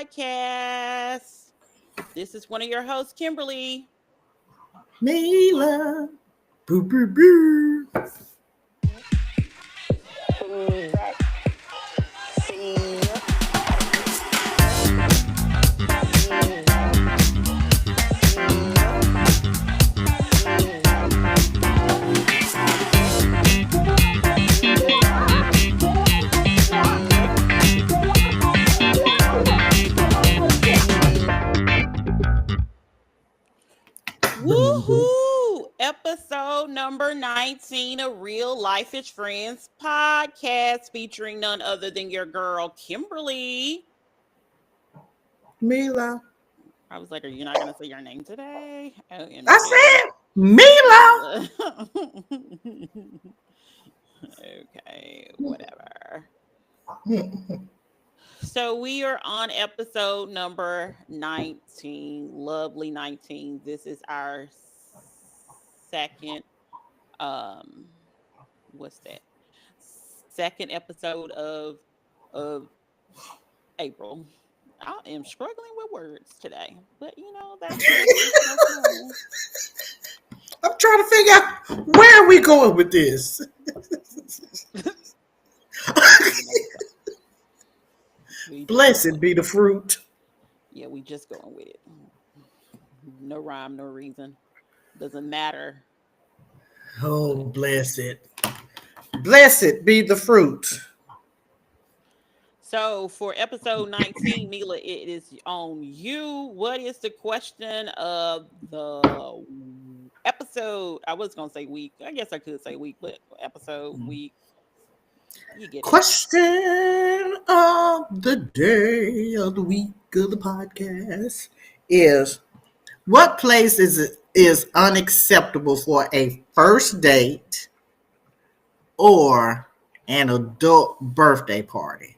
podcast. This is one of your hosts, Kimberly. Mila. Boo, boo, boo. Woohoo! Episode number 19 of Real Life-ish Friends podcast featuring none other than your girl, Kimberly. Mila. I was like, are you not going to say your name today? Oh, I said Mila. Okay, whatever. So we are on episode number 19. Lovely 19. This is our second what's that? Second episode of April. I am struggling with words today. But that's I'm trying to figure out where are we going with this. Blessed be the fruit. Yeah, we just going with it. No rhyme, no reason. Doesn't matter. Oh, blessed. Blessed be the fruit. So for episode 19, Mila, it is on you. What is the question of the episode? I was going to say week. I guess I could say week, but episode, week. You get it. Question of the day, of the week, of the podcast is, what place is unacceptable for a first date or an adult birthday party?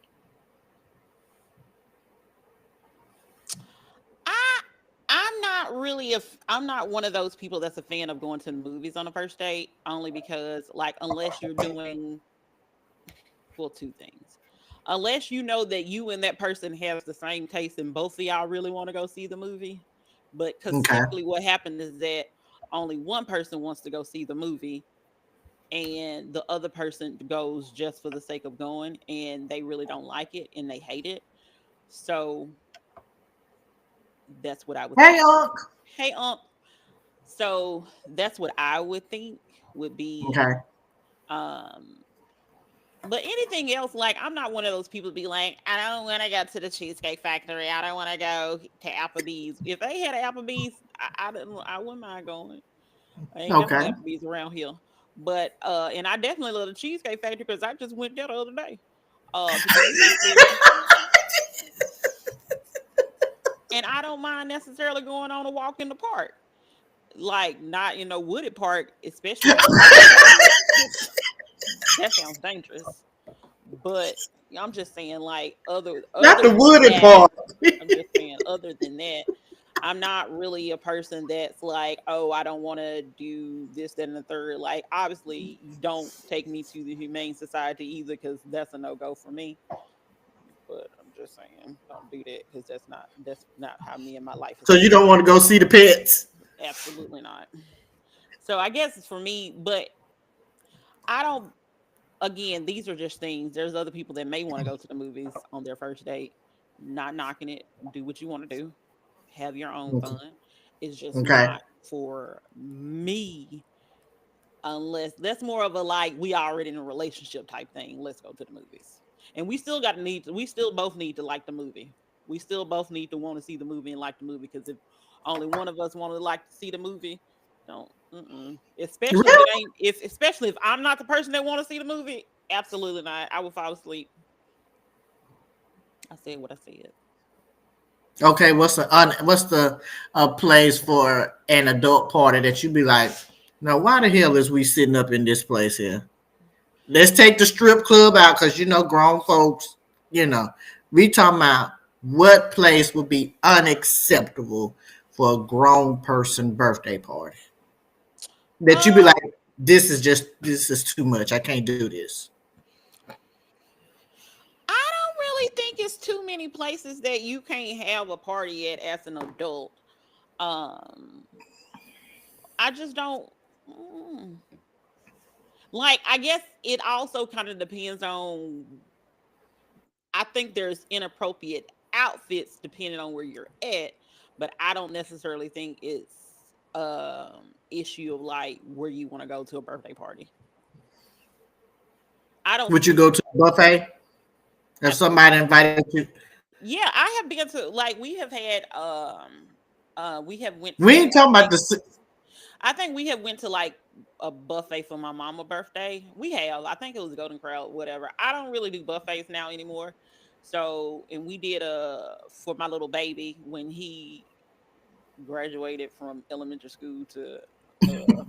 I'm not one of those people that's a fan of going to the movies on a first date, only because, like, unless you're doing, well, two things. Unless you know that you and that person have the same taste and both of y'all really want to go see the movie. But because typically what happened is that only one person wants to go see the movie and the other person goes just for the sake of going, and they really don't like it and they hate it. So that's what I would Hey, Unc. Hey, Unc. So that's what I would think would be. Okay. But anything else, like, I'm not one of those people to be like, I don't want to go to the Cheesecake Factory. I don't want to go to Applebee's. If they had Applebee's, I wouldn't mind going. I ain't got no Applebee's around here. But and I definitely love the Cheesecake Factory because I just went there the other day. And I don't mind necessarily going on a walk in the park. Like, not in a wooded park, especially. That sounds dangerous. But I'm just saying, like, not the wooded park. I'm just saying, other than that, I'm not really a person that's like, oh, I don't want to do this, that, and the third. Like, obviously, don't take me to the Humane Society either, because that's a no-go for me. But I'm just saying, don't do that, because that's not how me and my life is. So you don't want to go see the pets? Absolutely not. So I guess it's for me, but I don't. Again, these are just things. There's other people that may want to go to the movies on their first date. Not knocking it. Do what you want to do. Have your own fun. It's just not for me. Unless that's more of a, like, we already in a relationship type thing. Let's go to the movies. And we still both need to like the movie. We still both need to want to see the movie and like the movie. Because if only one of us want to like to see the movie, don't. Especially especially if I'm not the person that want to see the movie. Absolutely not. I will fall asleep. I said what I said. Okay, what's the place for an adult party that you be like, now why the hell is we sitting up in this place here? Let's take the strip club out, because grown folks, we talking about what place would be unacceptable for a grown person birthday party. That you be like, this is too much. I can't do this. I don't really think it's too many places that you can't have a party at as an adult. Um, I just don't. mm. Like, I guess it also kind of depends on. I think there's inappropriate outfits depending on where you're at, but I don't necessarily think it's issue of like where you want to go to a birthday party. I don't Would you see. go to a buffet if I, somebody invited you? yeah, I have been to like we have had we have went We to ain't talking about the. I think we have went to like a buffet for my mama birthday. We have. I think it was Golden Crowd, whatever. I don't really do buffets now anymore. So, and we did for my little baby when he graduated from elementary school to uh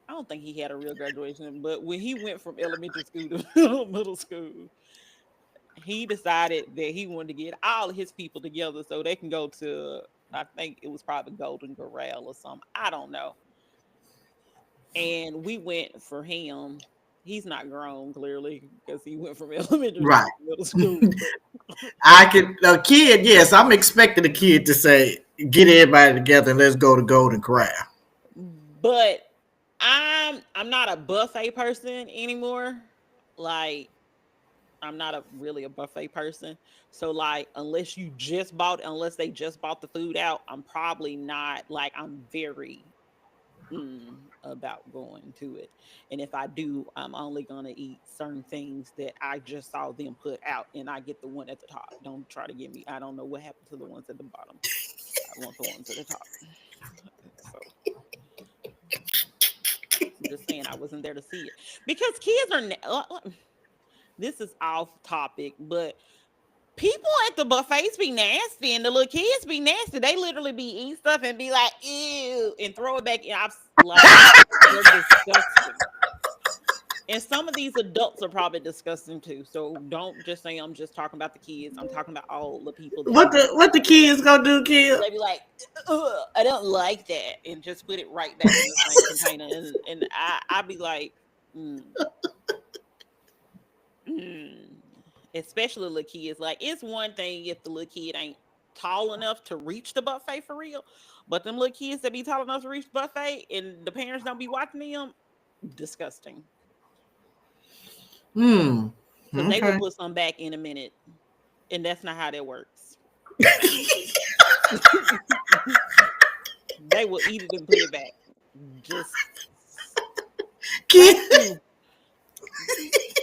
I don't think he had a real graduation, but when he went from elementary school to middle school, he decided that he wanted to get all of his people together so they can go to, I think it was probably Golden Corral or something. I don't know. And we went for him. He's not grown clearly because he went from elementary school Right. to middle school. But I could a kid. Yes, I'm expecting a kid to say, "Get everybody together and let's go to Golden Corral." but I'm not a buffet person anymore. Like I'm not a really a buffet person. So like unless they just bought the food out, I'm probably not like I'm very about going to it. And if I do, I'm only gonna eat certain things that I just saw them put out and I get the one at the top. Don't try to get me. I don't know what happened to the ones at the bottom. I want the ones at the top. So I'm just saying I wasn't there to see it. Because kids are this is off topic, but people at the buffets be nasty and the little kids be nasty. They literally be eating stuff and be like, ew, and throw it back. And I'm like, they're disgusting. And some of these adults are probably disgusting too. So don't just say I'm just talking about the kids. I'm talking about all the people that What the kids gonna do, kid? they be like, ugh, I don't like that, and just put it right back in the same container. And I be like, mm, mm. Especially little kids. Like it's one thing if the little kid ain't tall enough to reach the buffet for real, but them little kids that be tall enough to reach the buffet and the parents don't be watching them, disgusting. Hmm. Because they will Okay. put some back in a minute, and that's not how that works. They will eat it and put it back. Just Kid. thank you.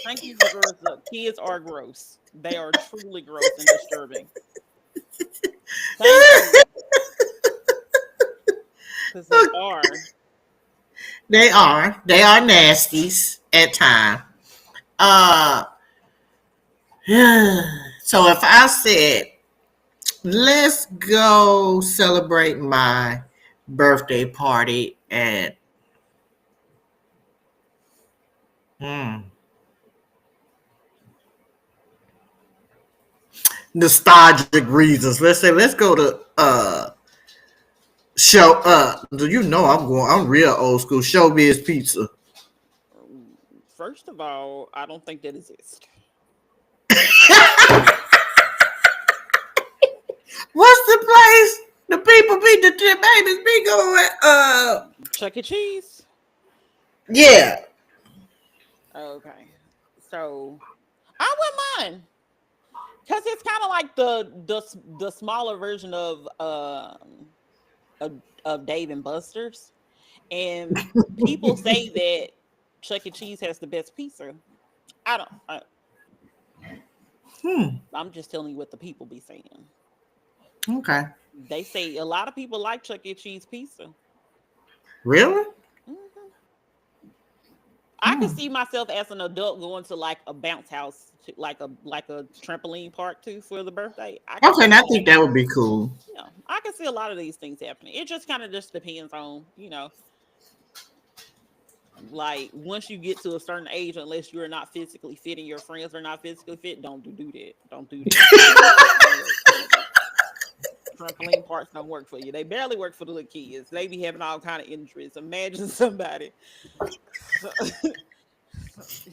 Thank you for gross up. Kids are gross. They are truly gross and disturbing. Thank you. Because they are. They are. They are nasties at time. Uh. So if I said, let's go celebrate my birthday party at hmm, nostalgic reasons. Let's say let's go to show do you know I'm real old school showbiz pizza. First of all, I don't think that exists. What's the place? The people be the babies be going Chuck E. Cheese. yeah. Okay. So I wouldn't mind. Because it's kind of like the smaller version of Dave and Buster's. And people say that Chuck E. Cheese has the best pizza. I don't. Hmm. I'm just telling you what the people be saying. Okay. They say a lot of people like Chuck E. Cheese pizza. Really? Mhm. I could Hmm. see myself as an adult going to like a bounce house, like a trampoline park too for the birthday. I could Okay, see and I that think that happening. would be cool. I can see a lot of these things happening. It just kind of just depends on like once you get to a certain age, unless you're not physically fit and your friends are not physically fit, don't do that. Don't do that. Don't work. Trampoline parks don't work for you. They barely work for the little kids. They be having all kind of injuries. Imagine somebody. So,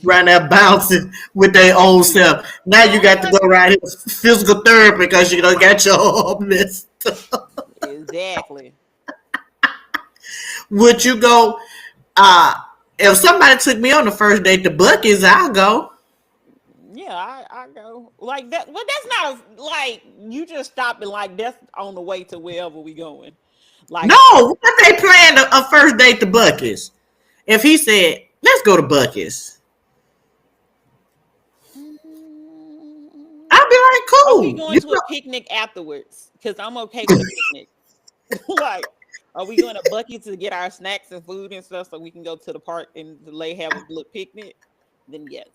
Right there bouncing with their old self. Now you got to go right here physical therapy because you don't got your arm messed. Exactly. Would you go? If somebody took me on the first date to Bucky's, I'll go. Yeah, I go like that. Well, that's not like you just stop and like that's on the way to wherever we going. No, Like, what they planned a first date to Bucky's? If he said, "Let's go to Bucky's," mm, I'll be like, are we "Cool." going You to a know, picnic afterwards? Because I'm okay with a picnic. Like, are we going to Bucky to get our snacks and food and stuff so we can go to the park and lay have a little picnic? Then yes.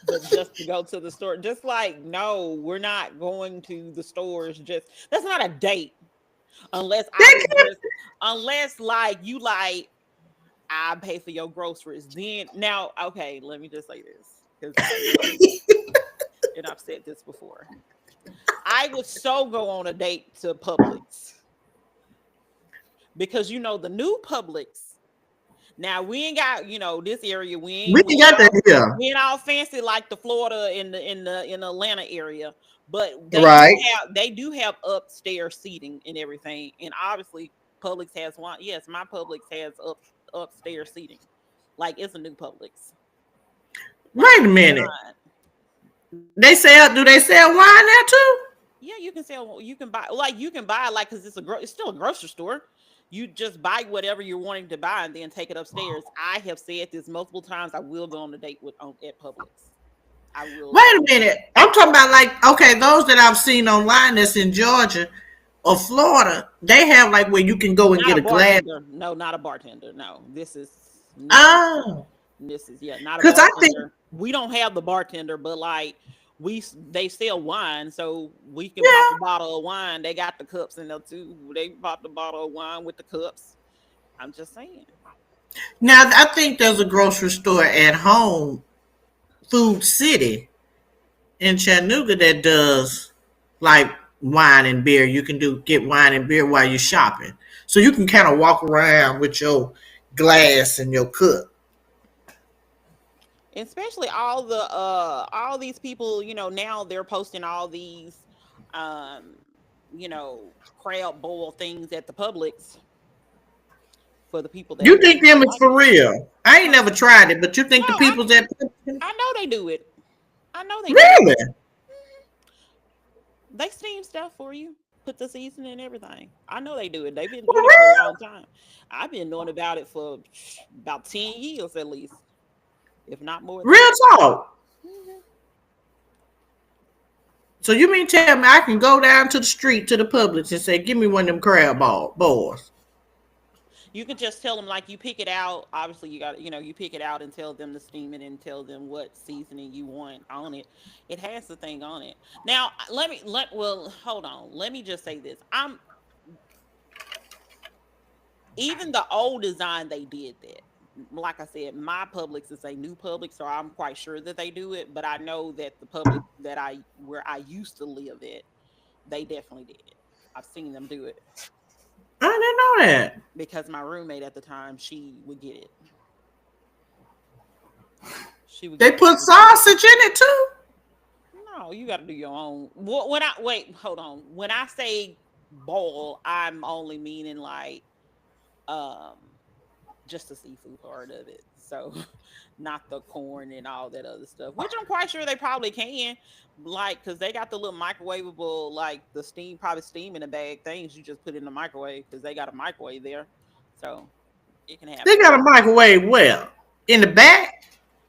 But just to go to the store, just like no, we're not going to the stores. Just that's not a date unless I they was just unless like you like I pay for your groceries. Then now, okay, let me just say this because I will, and I've said this before. I would so go on a date to Publix because you know the new Publix. Now we ain't got this area. We we ain't ain't got that here, we ain't all fancy like the Florida in the Atlanta area, but right? they do have upstairs seating and everything. And obviously Publix has one. Yes, my Publix has upstairs seating. Like it's a new Publix. Like Wait a with minute. wine. They sell? Do they sell wine there too? Yeah, you can buy like because it's still a grocery store. You just buy whatever you're wanting to buy and then take it upstairs. I have said this multiple times. I will go on a date at Publix. I will. Wait a minute. I'm talking about like okay, those that I've seen online that's in Georgia or Florida. They have like where you can go and Not get a a glass. bartender. No, not a bartender. No, this is new. Oh, This is not a because I think bartender. We don't have the bartender, but like they sell wine, so we can pop a yeah. bottle of wine. They got the cups in there too. They pop the bottle of wine with the cups. I'm just saying. Now I think there's a grocery store at home, Food City in Chattanooga that does like wine and beer. You can get wine and beer while you're shopping, so you can kind of walk around with your glass and your cup. Especially all these people, now they're posting all these um, crab boil things at the Publix for the people that You think them is like for it. real? I ain't Huh? never tried it, but you No, think the people that I know they do it. I know they do it. really? They steam stuff for you. Put the seasoning and everything. I know they do it. They've been For doing it for a real? long time. I've been knowing about it for about 10 years at least, if not more than Real that. talk. Mhm. So you mean tell me I can go down to the street to the Publix and say, "Give me one of them crab balls"? You can just tell them like you pick it out. Obviously, you pick it out and tell them to steam it and tell them what seasoning you want on it. It has the thing on it. Now, well, hold on. Let me just say this. Even the old design they did that. Like I said, my Publix is a new Publix, so I'm quite sure that they do it. But I know that the Publix where I used to live at, they definitely did it. I've seen them do it I didn't know that. because my roommate at the time, she would get it. She would They get the put Publix one. sausage in it too. No, you got to do your own. When I wait, hold on. When I say boil, I'm only meaning like um just the seafood part of it. So not the corn and all that other stuff, which I'm quite sure they probably can. Like, because they got the little microwavable, like the probably steam in a bag things you just put in the microwave because they got a microwave there. So it can They happen. got a microwave well in the back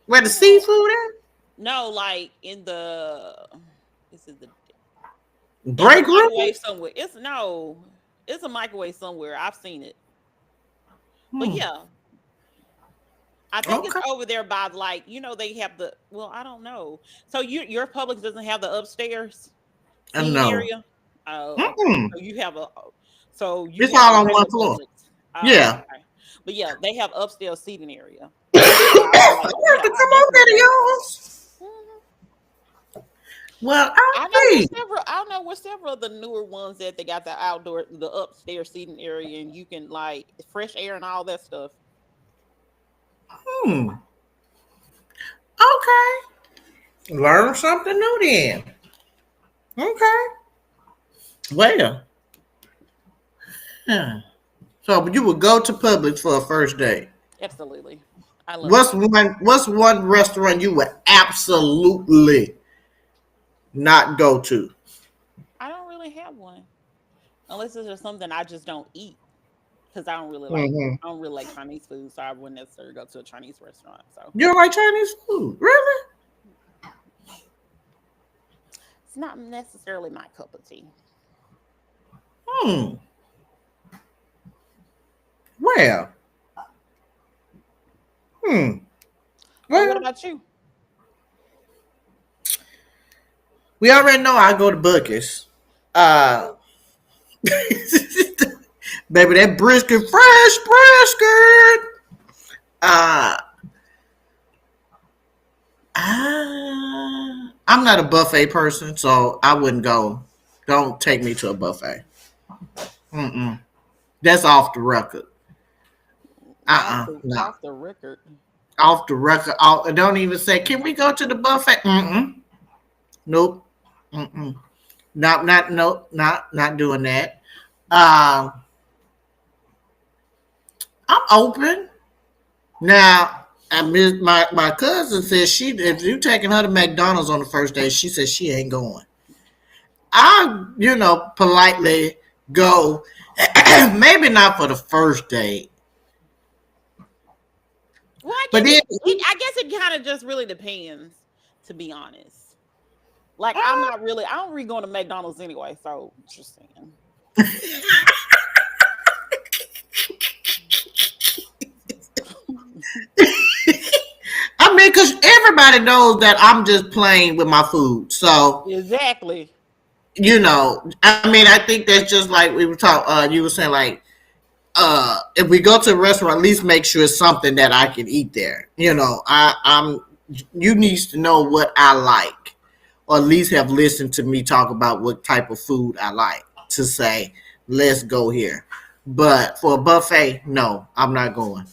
where the No, seafood at. no, like in the, this is the, it's a Break room. microwave somewhere. It's a microwave somewhere. I've seen it. But Hmm. yeah, I think it's Okay. over there by like they have the I don't know. So your Publix doesn't have the upstairs seating No. area. Oh, okay. Mm-mm. So you It's have all a on one regular floor. Publix. Oh, Yeah. okay. But yeah, they have upstairs seating area. So I was I like, have yeah, to I come over definitely there to go. yours. Mhm. Well, I'll I know we're see. several. I know we're several of the newer ones that they got the upstairs seating area, and you can like fresh air and all that stuff. Hmm. Okay. Learn something new then. Okay. Well. Yeah. So you would go to Publix for a first date. Absolutely. I love What's Publix. one restaurant you would absolutely not go to? I don't really have one unless it's just something I just don't eat because Mm-hmm. I don't really like Chinese food, so I wouldn't necessarily go to a Chinese restaurant. So You don't like Chinese food, really? it's not necessarily my cup of tea. Hmm. Well. Hmm. But what Well, about you? we already know I go to Bucky's. Uh, baby, that brisket, fresh brisket. Uh, I'm not a buffet person, so I wouldn't go. Don't take me to a buffet. Mm-mm. That's off the record. No. Off the record. Off the record. Don't even say, can we go to the buffet? Mm-mm. Nope. Mm-mm. Not doing that. Um, I'm open. Now, my cousin says if you taking her to McDonald's on the first day, she says she ain't going. I, politely go, maybe not for the first date, Well, but then I guess it kind of just really depends, to be honest. Like I don't really going to McDonald's anyway, so just saying. I mean, because everybody knows that I'm just playing with my food. So, Exactly. I mean, I think that's just like we were talking, you were saying, like, if we go to a restaurant, at least make sure it's something that I can eat there. You need to know what I like, or at least have listened to me talk about what type of food I like to say, let's go here. But for a buffet, no, I'm not going.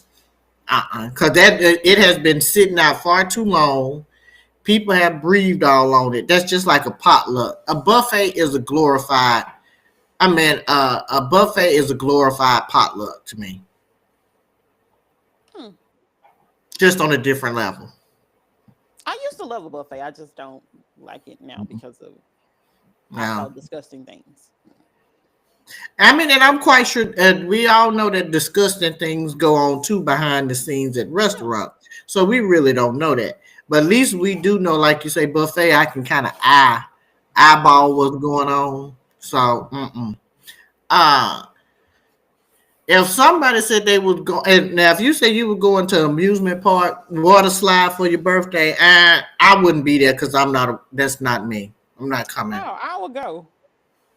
Because that it has been sitting out far too long. People have breathed all on it. That's just like a potluck. A buffet is a glorified. I mean, a buffet is a glorified potluck to me, Hmm. just on a different level. I used to love a buffet. I just don't like it now because of I saw Now, disgusting things. I mean, and I'm quite sure we all know that disgusting things go on too behind the scenes at Yeah. restaurants. So we really don't know that. But at least we do know, like you say, buffet. I can kind of eyeball what's going on. So, uh, if somebody said they would go, and now if you say you would go into an amusement park, water slide for your birthday, I wouldn't be there because I'm not. That's not me. I'm not coming. Oh, I would go.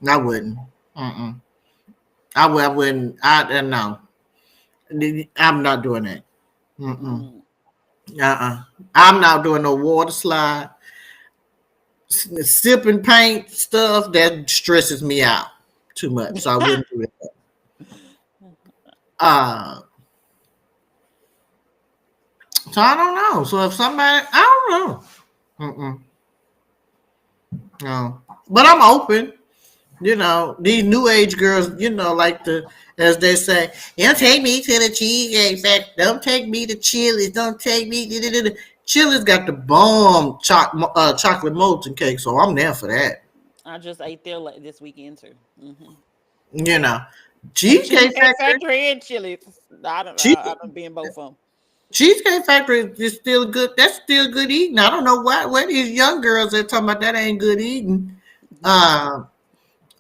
I wouldn't. Mm-mm. I wouldn't. No. I'm not doing that. Mm-mm. Mm. I'm not doing no water slide. Sipping paint stuff that stresses me out too much, so I wouldn't do it. Uh, so I don't know. So if somebody, I don't know. Mm-mm. No, but I'm open. These new age girls, like as they say, don't take me to the cheesecake factory. Don't take me to Chili's. Don't take me to. Chili's got the bomb chocolate molten cake, so I'm there for that. I just ate there this weekend too. You know, At Cheesecake Cheesecake Factory. Factory and Chili's. Cheese, I don't be in both of them. Cheesecake Factory is still good. That's still good eating. I don't know why these young girls are talking about that ain't good eating. Uh,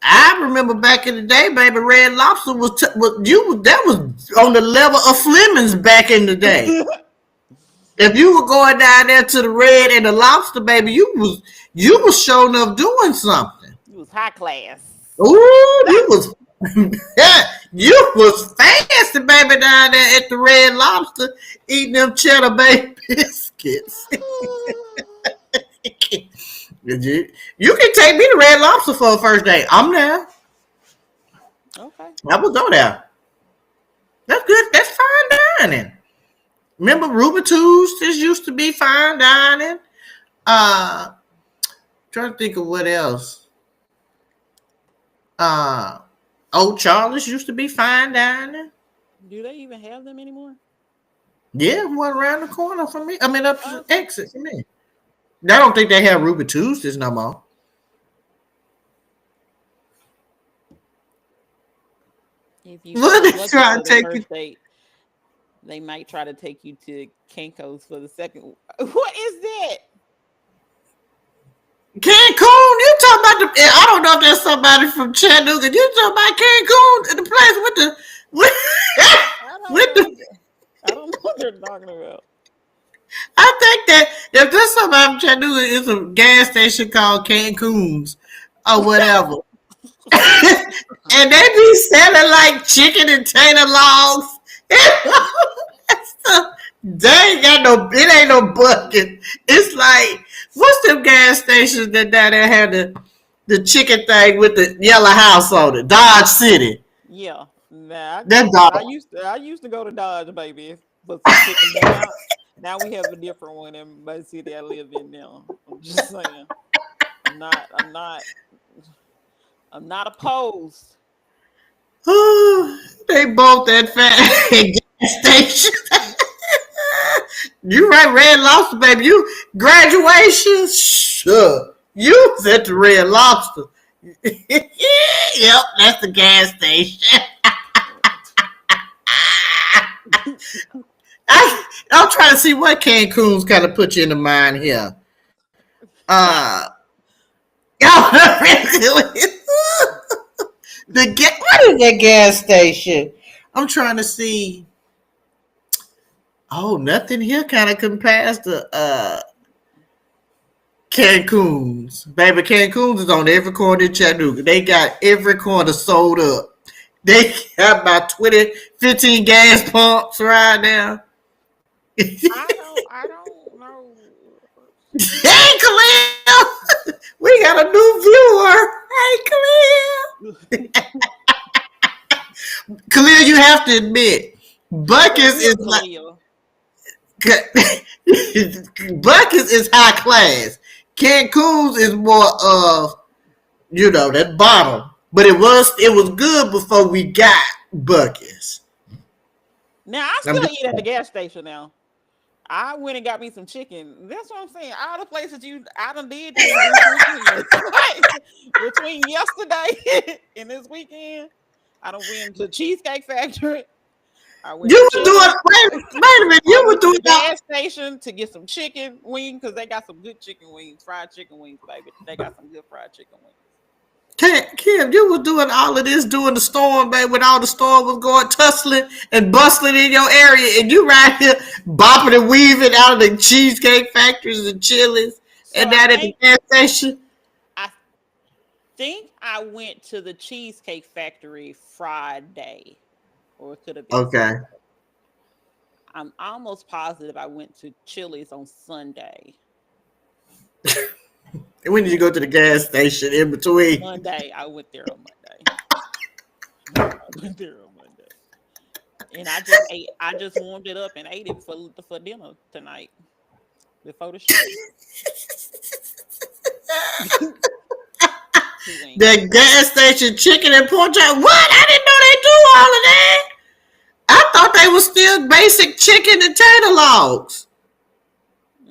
I remember back in the day, baby, Red Lobster that was on the level of Fleming's back in the day. If you were going down there to the Red and the Lobster, baby, you was showing up doing something. It was high class. Ooh, you was yeah, you was fancy, baby, down there at the Red Lobster eating them cheddar bay biscuits. You can take me to Red Lobster for a first date. I'm there. Okay. I will go there. That's good. That's fine dining. Remember Ruby Tuesdays used to be fine dining. Uh, Trying to think of what else. Uh, Old Charlie's used to be fine dining. Do they even have them anymore? Yeah, one around the corner from me. I mean, up Oh, the okay. exit from me. I don't think they have Ruby Tuesdays no more. If you What get they lucky try for to the take you? first date, they might try to take you to Kinko's for the second. What is that? Cancun? You talking about the? I don't know if that's somebody from Chattanooga. You talking about Cancun, the place with the with, I don't with know. the? I don't know what they're talking about. I think that if there's somebody from Chattanooga, it's a gas station called Cancun's or whatever. And they be selling like chicken and tater logs. They ain't got no. It ain't no bucket. It's like what's them gas stations that down there have the chicken thing with the yellow house on it? Dodge City. Yeah, nah, I That go. dog. I used to go to Dodge, baby, for some chicken, but now we have a different one in my city I live in now. I'm just saying. I'm not. I'm not. I'm not opposed. They both at fat gas station. You right, Red Lobster, baby. You graduation, sure. You was at the Red Lobster. Yep, that's the gas station. I'm trying to see what Cancun's kind of put you in the mind here. Uh, what is that gas station? I'm trying to see. Oh, nothing here kind of compares to Cancun's. Baby, Cancun's is on every corner in Chattanooga. They got every corner sold up. They got about 20, 15 gas pumps right now. I don't know. Hey, Khalil! We got a new viewer. Hey, Khalil. Khalil, you have to admit, The Buckets is real like Khalil. Buckets is high class. Cancun's is more of that bottom. But it was good before we got Buckets. Now I I'm still just eat at the gas station now. I went and got me some chicken. That's what I'm saying. All the places I done did this weekend. Like, between yesterday and this weekend, I done went to Cheesecake Factory. I went to you were doing Chili's. wait a minute, I you were went to doing the gas station to get some chicken wings because they got some good chicken wings, fried chicken wings, baby. They got some good fried chicken wings. Kim, you was doing all of this during the storm, baby, when all the storm was going tussling and bustling in your area, and you right here bopping and weaving out of the cheesecake factories and Chili's So and that at the gas station. I think I went to the Cheesecake Factory Friday, or it could have been Okay. Saturday. I'm almost positive I went to Chili's on Sunday. And when did you go to the gas station in between? Monday, I went there on Monday. I went there on Monday, and I just ate. I just warmed it up and ate it for dinner tonight before the show. Two wings. The gas station chicken and pork chop. What? I didn't know they do all of that. I thought they was still basic chicken and tater logs.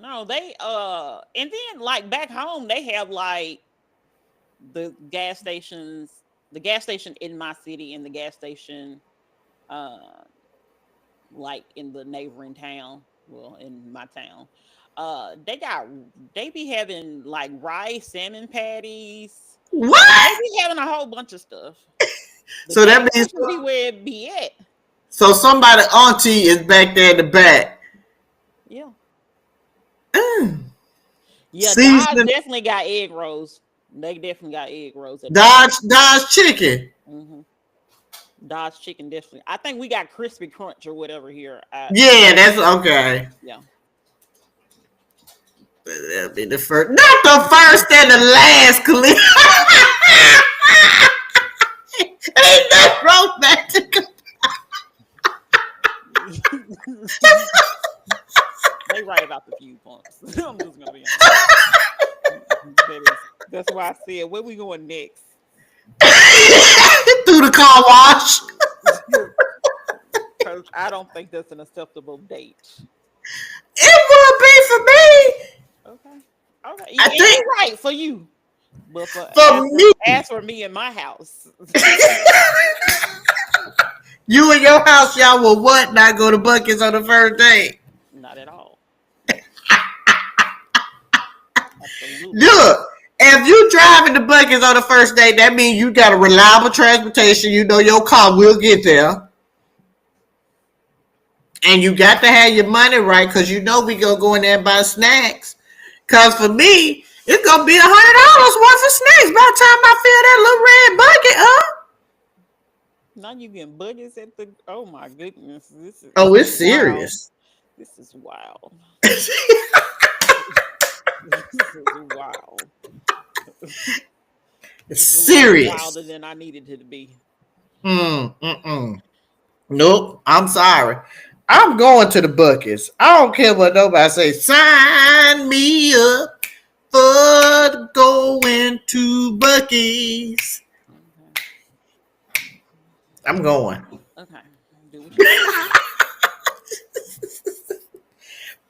No, they and then like back home they have like the gas stations, the gas station in my city and the gas station uh like in the neighboring town, well in my town. They be having like rice, salmon patties. They What? be having a whole bunch of stuff. The So gas that means station be where it be at. somebody auntie is back there in the back. Yeah. Mm. Yeah, Dodge Seasoning definitely got egg rolls. They definitely got egg rolls at Dodge. Dodge chicken. Hmm. Dodge chicken definitely. I think we got crispy crunch or whatever here. Yeah, that's okay. Yeah. That'll be the first, not the first and the last, Khalil. Ain't nothing wrong with that. goosebumps. I'm just gonna be honest. That's why I said, where we going next? Through the car wash. Coach, I don't think that's an acceptable date. It would be for me. Okay. Okay. I And think you're right for you. But for for me, as for me in my house, you and your house, y'all will what? Not go to Buckets on the first date. not at all. Absolutely not. Look, if you driving the Buckets on the first date, that means you got a reliable transportation. You know your car will get there. And you got to have your money right because you know we gonna go in there and buy snacks. Cause for me, it's gonna be $100 worth of snacks by the time I fill that little red bucket up. Now you getting budgets at the. Oh my goodness, Oh, this it's is wild. serious. This is wild. It's This is wild. It's a little wilder serious. than I needed it to be. Nope, I'm sorry. I'm going to the Buckets. I don't care what nobody say. Sign me up for going to Bucky's. Okay. I'm going. Okay. Do what you gotta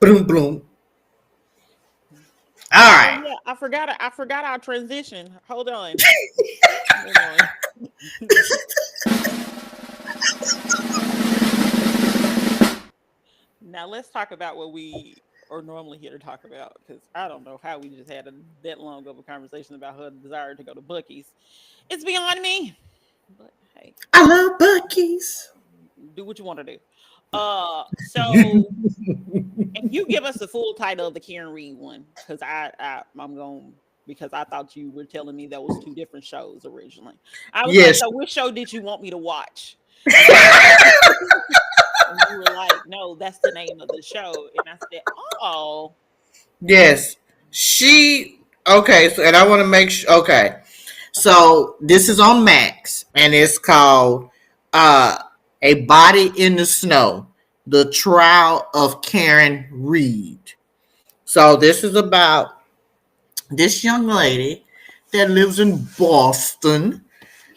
do. Boom, boom. All Oh right. yeah, I forgot our transition. Hold on. Hold on. Now let's talk about what we are normally here to talk about because I don't know how we just had that long of a conversation about her desire to go to Bucky's. It's beyond me. But hey, I love Bucky's. do what you want to do. So and you give us the full title of the Karen Reed one because I'm going because I thought you were telling me that was two different shows originally. I was like, Yes. so which show did you want me to watch? And you were and you were like, no, that's the name of the show. And I said, oh, Yes. She okay, so and I want to make sure okay. So this is on Max and it's called uh A Body in the Snow. The Trial of Karen Reed. So this is about this young lady that lives in Boston,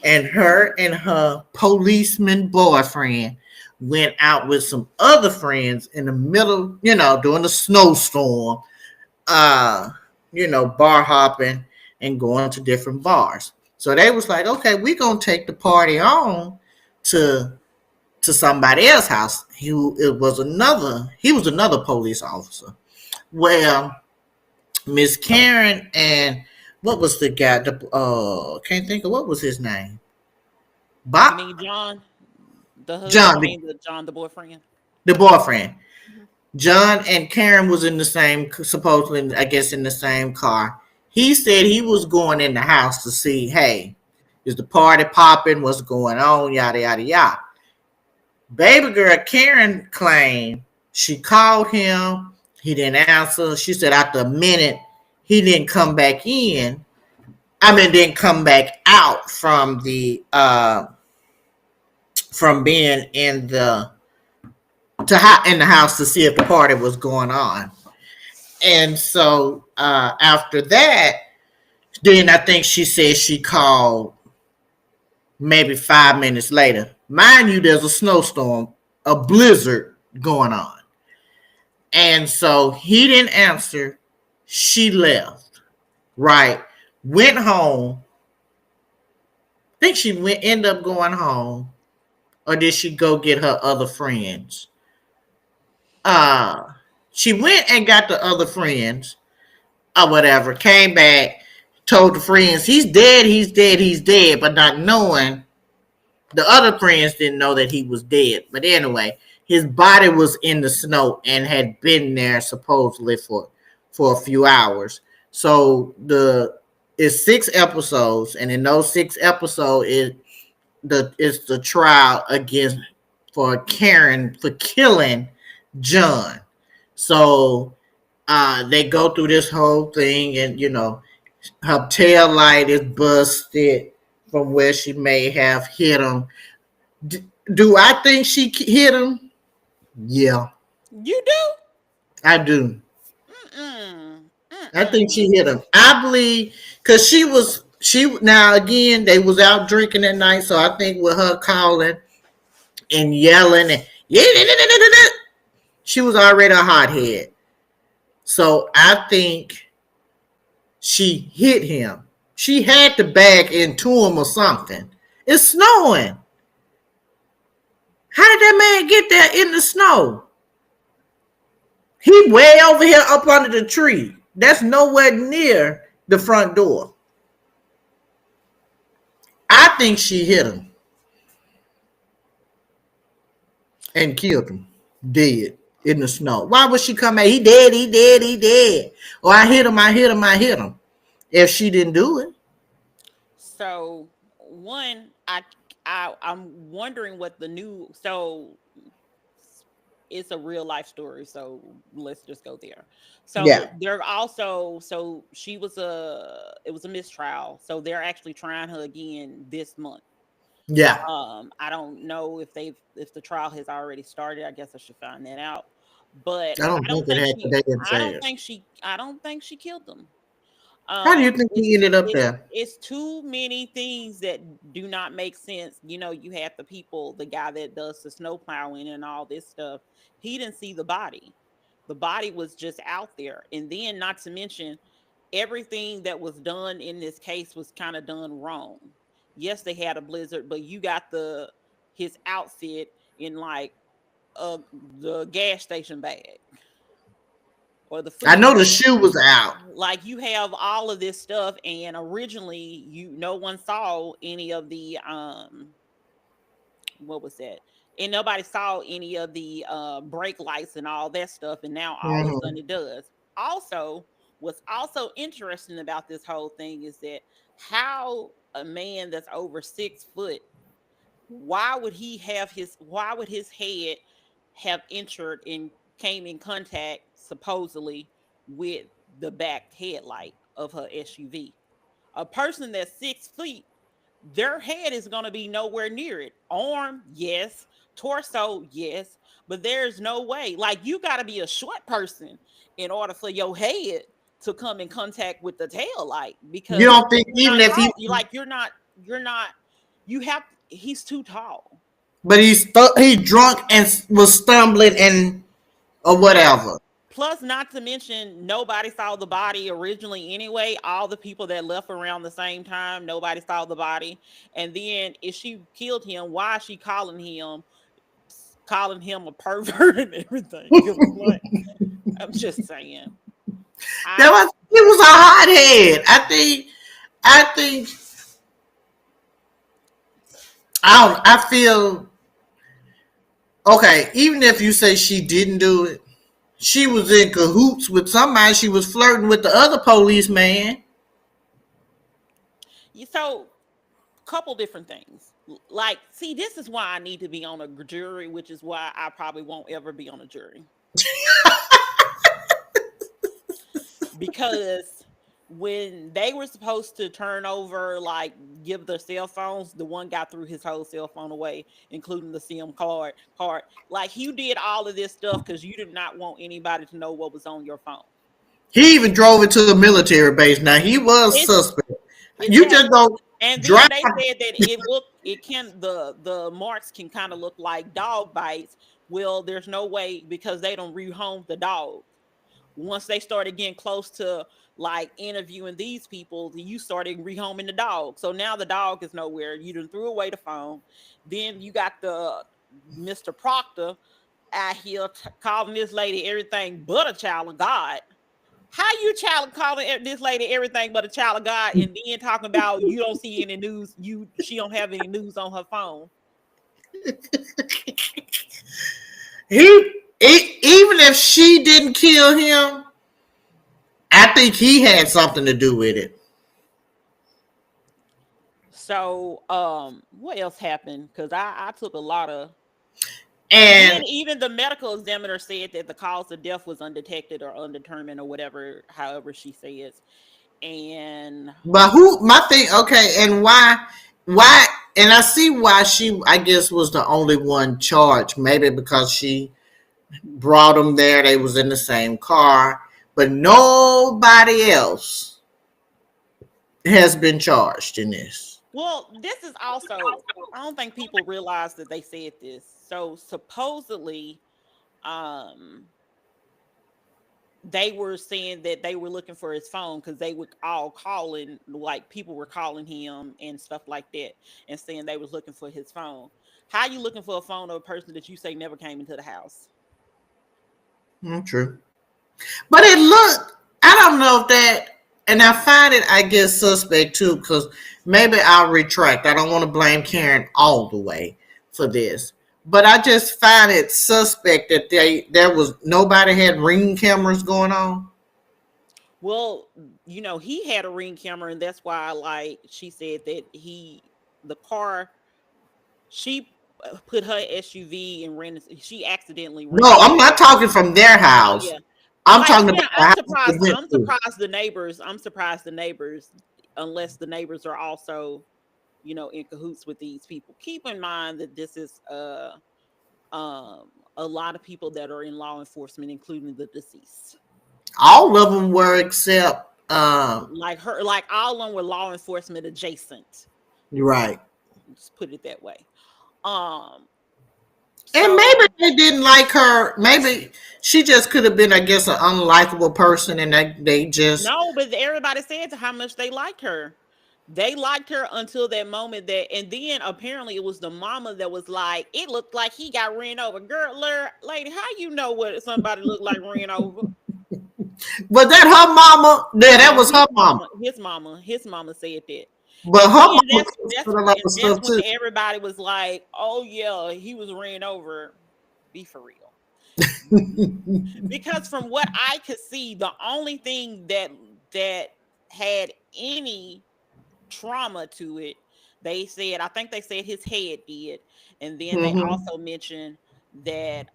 and her policeman boyfriend went out with some other friends in the middle, during the snowstorm, uh, bar hopping and going to different bars. So they was like, okay, we gonna take the party on to somebody else's house. He was another police officer. Well, Miss Karen and what was the guy? Can't think of what was his name. you Bob mean John, the husband? John, I mean the John, the boyfriend. the boyfriend. Mhm. John and Karen was in the same, supposedly, I guess, in the same car. He said he was going in the house to see, hey, is the party popping? What's going on? Yada yada yada. Baby girl Karen claimed she called him. He didn't answer. She said after a minute, he didn't come back in. I mean, didn't come back out from the from being in the house to see if the party was going on. And so after that, then I think she said she called maybe 5 minutes later. Mind you, there's a snowstorm, a blizzard going on. And so he didn't answer. She left, right? Went home. I think she ended up going home. Or did she go get her other friends? Uh, she went and got the other friends or whatever, came back, told the friends, he's dead, he's dead, he's dead, but not knowing the other friends didn't know that he was dead. But anyway, his body was in the snow and had been there supposedly for a few hours. So it's 6 episodes, and in those 6 episodes it's the trial against for Karen for killing John. So they go through this whole thing, and her tail light is busted from where she may have hit him. Do I think she hit him? Yeah, You do? I do. Mm-mm. I think she Mm-mm. hit him. I believe because she now again they was out drinking that night, so I think with her calling and yelling and yeah, she was already a hothead. So I think she hit him. She had to back into him or something. It's snowing. How did that man get there in the snow? He way over here up under the tree. That's nowhere near the front door. I think she hit him and killed him. Dead in the snow. Why would she come out? He dead, he dead, he dead. Or I hit him, I hit him, I hit him. If she didn't do it. So one, I'm wondering what the new it's a real life story, so let's just go there. So Yeah. they're also she was it was a mistrial, so they're actually trying her again this month. Yeah. I don't know if the trial has already started. I guess I should find that out. But I don't think it had today in say. I don't think she killed them. How do you think he ended up there? It's too many things that do not make sense. You know, you have the people, the guy that does the snow plowing and all this stuff. He didn't see the body. The body was just out there. And then not to mention everything that was done in this case was kind of done wrong. Yes, they had a blizzard, but you got his outfit in like the gas station bag or the I food know the bag. shoe was out. Like you have all of this stuff, and originally no one saw any of the what was that, and nobody saw any of the brake lights and all that stuff, and now all of a Mm-hmm. sudden it does. Also, what's also interesting about this whole thing is that how a man that's over 6 foot, why would his head have entered and came in contact supposedly with the back headlight of her SUV? A person that's 6 feet, their head is going to be nowhere near it. Arm, yes. Torso, yes. But there's no way. Like you got to be a short person in order for your head to come in contact with the tail light, You because don't think you're even not if he, tall. You're not you have he's too tall. but he drunk and was stumbling and or Plus, whatever. not to mention, nobody saw the body originally anyway. All the people that left around the same time, nobody saw the body. And then if she killed him, why is she calling him a pervert and everything? Like, I'm just saying. That I was he was a hothead. I think I don't I feel okay, even if you say she didn't do it, she was in cahoots with somebody. She was flirting with the other policeman. so couple different things. Like, see, this is why I need to be on a jury, which is why I probably won't ever be on a jury. Because when they were supposed to turn over, like give their cell phones, the one guy threw his whole cell phone away, including the SIM card. Like you did all of this stuff because you did not want anybody to know what was on your phone. He even drove it to a military base. Now he was It's suspect. You just exactly. don't And drive. then they said that it can the marks can kind of look like dog bites. Well, there's no way because they don't rehome the dog. Once they started getting close to like interviewing these people, you started rehoming the dog. So now the dog is nowhere. You done threw away the phone. Then you got the Mr. Proctor out here calling this lady everything but a child of God. How you child calling this lady everything but a child of God, and then talking about you don't see any news, she don't have any news on her phone. Even if she didn't kill him, I think he had something to do with it. So, what else happened? Because I took a lot of, and then And even the medical examiner said that the cause of death was undetected or undetermined or whatever, however she says. And but who my thing okay, and why and I see why she I guess was the only one charged. Maybe because she brought him there, they was in the same car. but nobody else has been charged in this. Well, this is also, I don't think people realize that they said this. So supposedly, um, they were saying that they were looking for his phone because they were all calling, like people were calling him and stuff like that, and saying they was looking for his phone. How you looking for a phone of a person that you say never came into the house? True. But it looked, I don't know if that, and I find it, I guess, suspect too, because maybe I'll retract. I don't want to blame Karen all the way for this. But I just find it suspect that there was nobody had ring cameras going on. Well, he had a ring camera, and that's why, like, she said that the car, she put her SUV and she accidentally No, rented I'm the not car. talking from their Oh house. yeah. I'm Like, talking about yeah, the I'm house they surprised. went I'm to. surprised the neighbors. I'm surprised the neighbors, unless the neighbors are also, in cahoots with these people. Keep in mind that this is a lot of people that are in law enforcement, including the deceased. All of them were except, Like her, like all of them were law enforcement adjacent. you're right. Just put it that way. Um, And maybe so they didn't like her. Maybe she just could have been, I guess, an unlikable person, and they just. no, but everybody said to how much they liked her. They liked her until that moment and then apparently it was the mama that was like, it looked like he got ran over. Girl, lady, how you know what somebody looked like ran over? Was that her mama? Yeah, that No, was her mama. his mama said that. But And her then mama said a lot of that's stuff when too. everybody was like, "Oh yeah, he was ran over." Be for real. Because from what I could see, the only thing that had any trauma to it, I think they said his head did, and then they Hmm. also mentioned that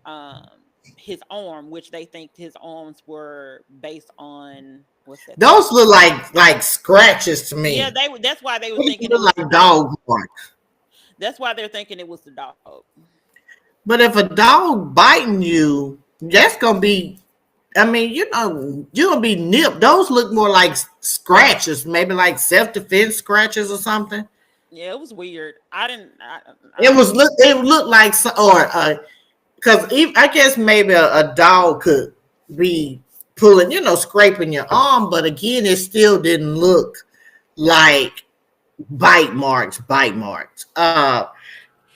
his arm, which they think his arms were based on, what's that thing Those look called? like scratches to Yeah, me. that's why they were They thinking it look was the like dog. dog marks. That's why they're thinking it was the dog. But if a dog biting you, that's gonna be. I mean, you're gonna be nipped. Those look more like scratches, maybe like self defense scratches or something. Yeah, it was weird. I didn't. It was look. It looked like or because I guess maybe a dog could be pulling, scraping your arm, but again, it still didn't look like bite marks. Bite marks.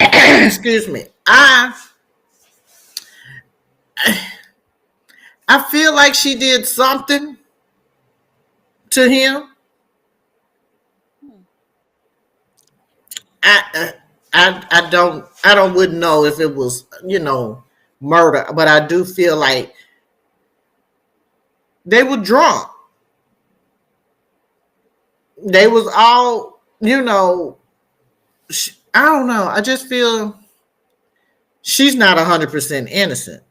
Excuse me. I feel like she did something to him. Hmm. I I don't wouldn't know if it was murder, but I do feel like they were drunk. They was all I don't know. I just feel she's not 100% innocent.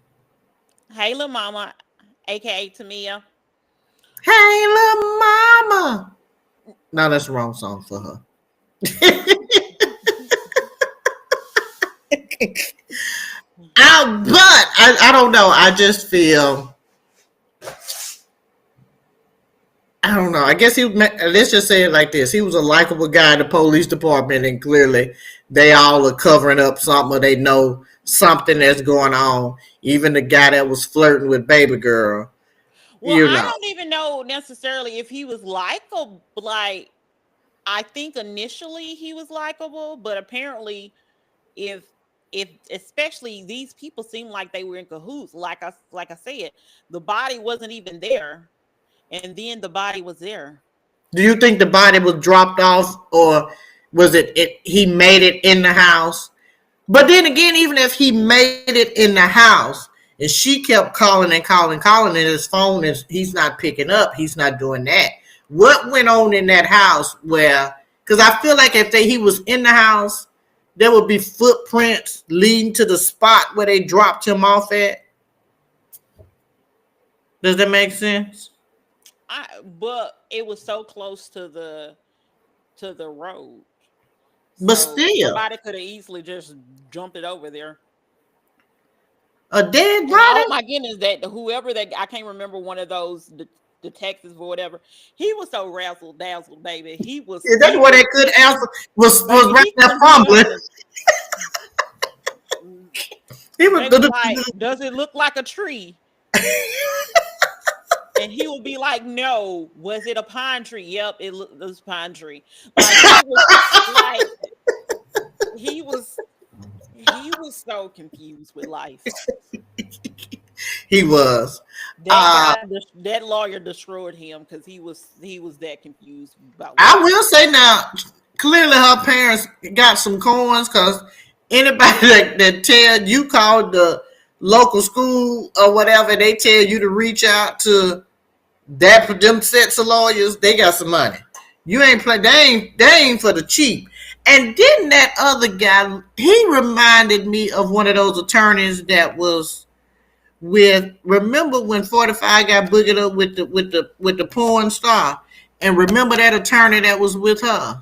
Hey, little mama, aka Tamia. Hey, little mama. No, that's the wrong song for her. But I don't know. I just feel I don't know. I guess let's just say it like this. He was a likable guy in the police department, and clearly they all are covering up something or they know something that's going on. Even the guy that was flirting with baby girl, Well, you I know. don't even know necessarily if he was likable. Like, I think initially he was likable, but apparently, if if especially these people seem like they were in cahoots, like I said, the body wasn't even there, and then the body was there. Do you think the body was dropped off, or was it he made it in the house? But then again, even if he made it in the house and she kept calling and calling, calling, and his phone he's not picking up, he's not doing that. What went on in that house where? Because I feel like if he was in the house, there would be footprints leading to the spot where they dropped him off at. Does that make sense? But it was so close to the road, But so still, somebody could have easily just jumped it over there. A dead And oh body? my goodness, that whoever that I can't remember one of those detectives or whatever. He was so razzle dazzled, baby. Is that He what was that good answer was baby. right He there couldn't do fumbling? nothing. He was They was like, "Does it look like a tree?" And he would be like, "No, was it a pine tree?" Yep, it was a pine tree. Like he was like he was he was so confused with life. he was. That Uh, guy, that lawyer destroyed him because he was that confused about I life. will say now, clearly her parents got some coins because anybody that tell you called the local school or whatever, they tell you to reach out to that them sets of lawyers, they got some money. You ain't play. They ain't for the cheap. And didn't that other guy? He reminded me of one of those attorneys that was with. Remember when 45 got boogered up with the porn star? And remember that attorney that was with her?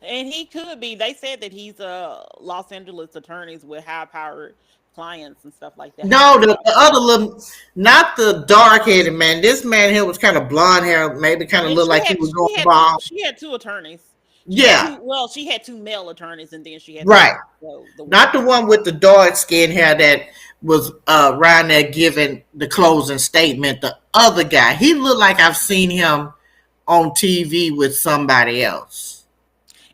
And he could be. They said that he's a Los Angeles attorneys with high powered clients and stuff like that. No, the So, other little, not the dark headed man. This man here was kind of blonde hair, maybe kind of and looked like he was going bald. she had two attorneys. Yeah, She had two male attorneys, and then she had right. the Not woman. the one with the dark skin hair that was around there giving the closing statement. The other guy, he looked like I've seen him on TV with somebody else.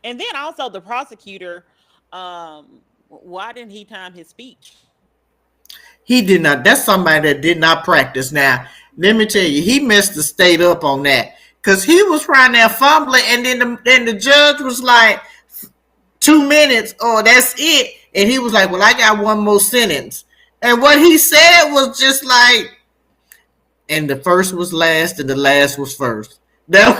And then also the prosecutor, why didn't he time his speech? He did not. That's somebody that did not practice. Now, let me tell you, he messed the state up on that because he was trying there fumbling, and then the judge was like 2 minutes, oh, that's it, and he was like, well, I got one more sentence, and what he said was just like, and the first was last, and the last was first. That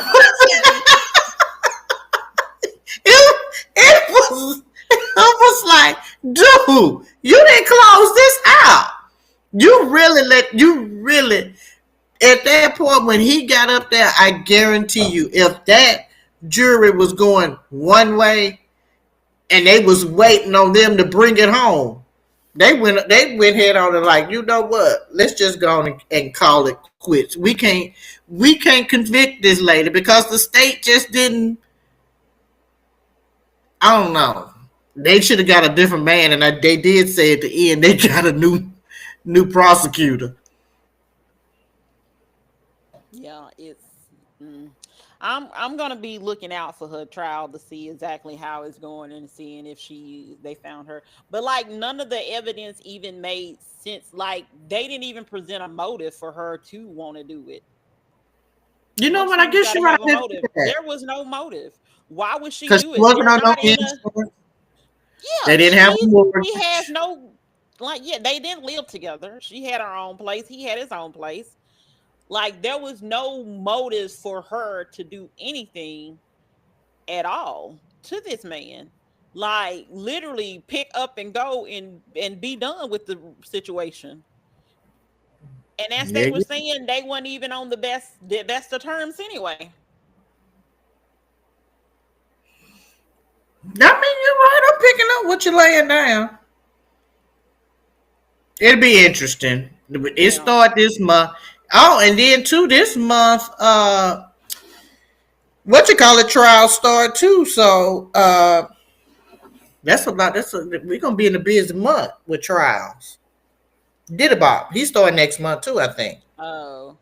it was like, dude, you didn't close this out. You really at that point when he got up there, I guarantee you, if that jury was going one way and they was waiting on them to bring it home, they went head on and like, you know what? Let's just go on and call it quits. We can't convict this lady because the state just didn't. I don't know. They should have got a different man, and they did say at the end they got a new prosecutor. Yeah, it's. Mm. I'm gonna be looking out for her trial to see exactly how it's going and seeing if they found her. But like none of the evidence even made sense. Like they didn't even present a motive for her to want to do it. You know Most what? I times you guess gotta you're right have a there motive. that There was no motive. Why would she because do she it? wasn't They're on no not in a insurance. They yeah, didn't have a she has mortgage. no like yeah, they didn't live together. She had her own place, he had his own place. Like there was no motive for her to do anything at all to this man. Like literally pick up and go and be done with the situation. And as they Yeah, were saying, they weren't even on the best of terms anyway. I mean, you're right. I'm picking up what you're laying down. It'll be interesting. It Yeah. start this month. Oh, and then too this month, what you call it, trial start too. So we're gonna be in a busy month with trials. Did about he started next month too, I think. Oh.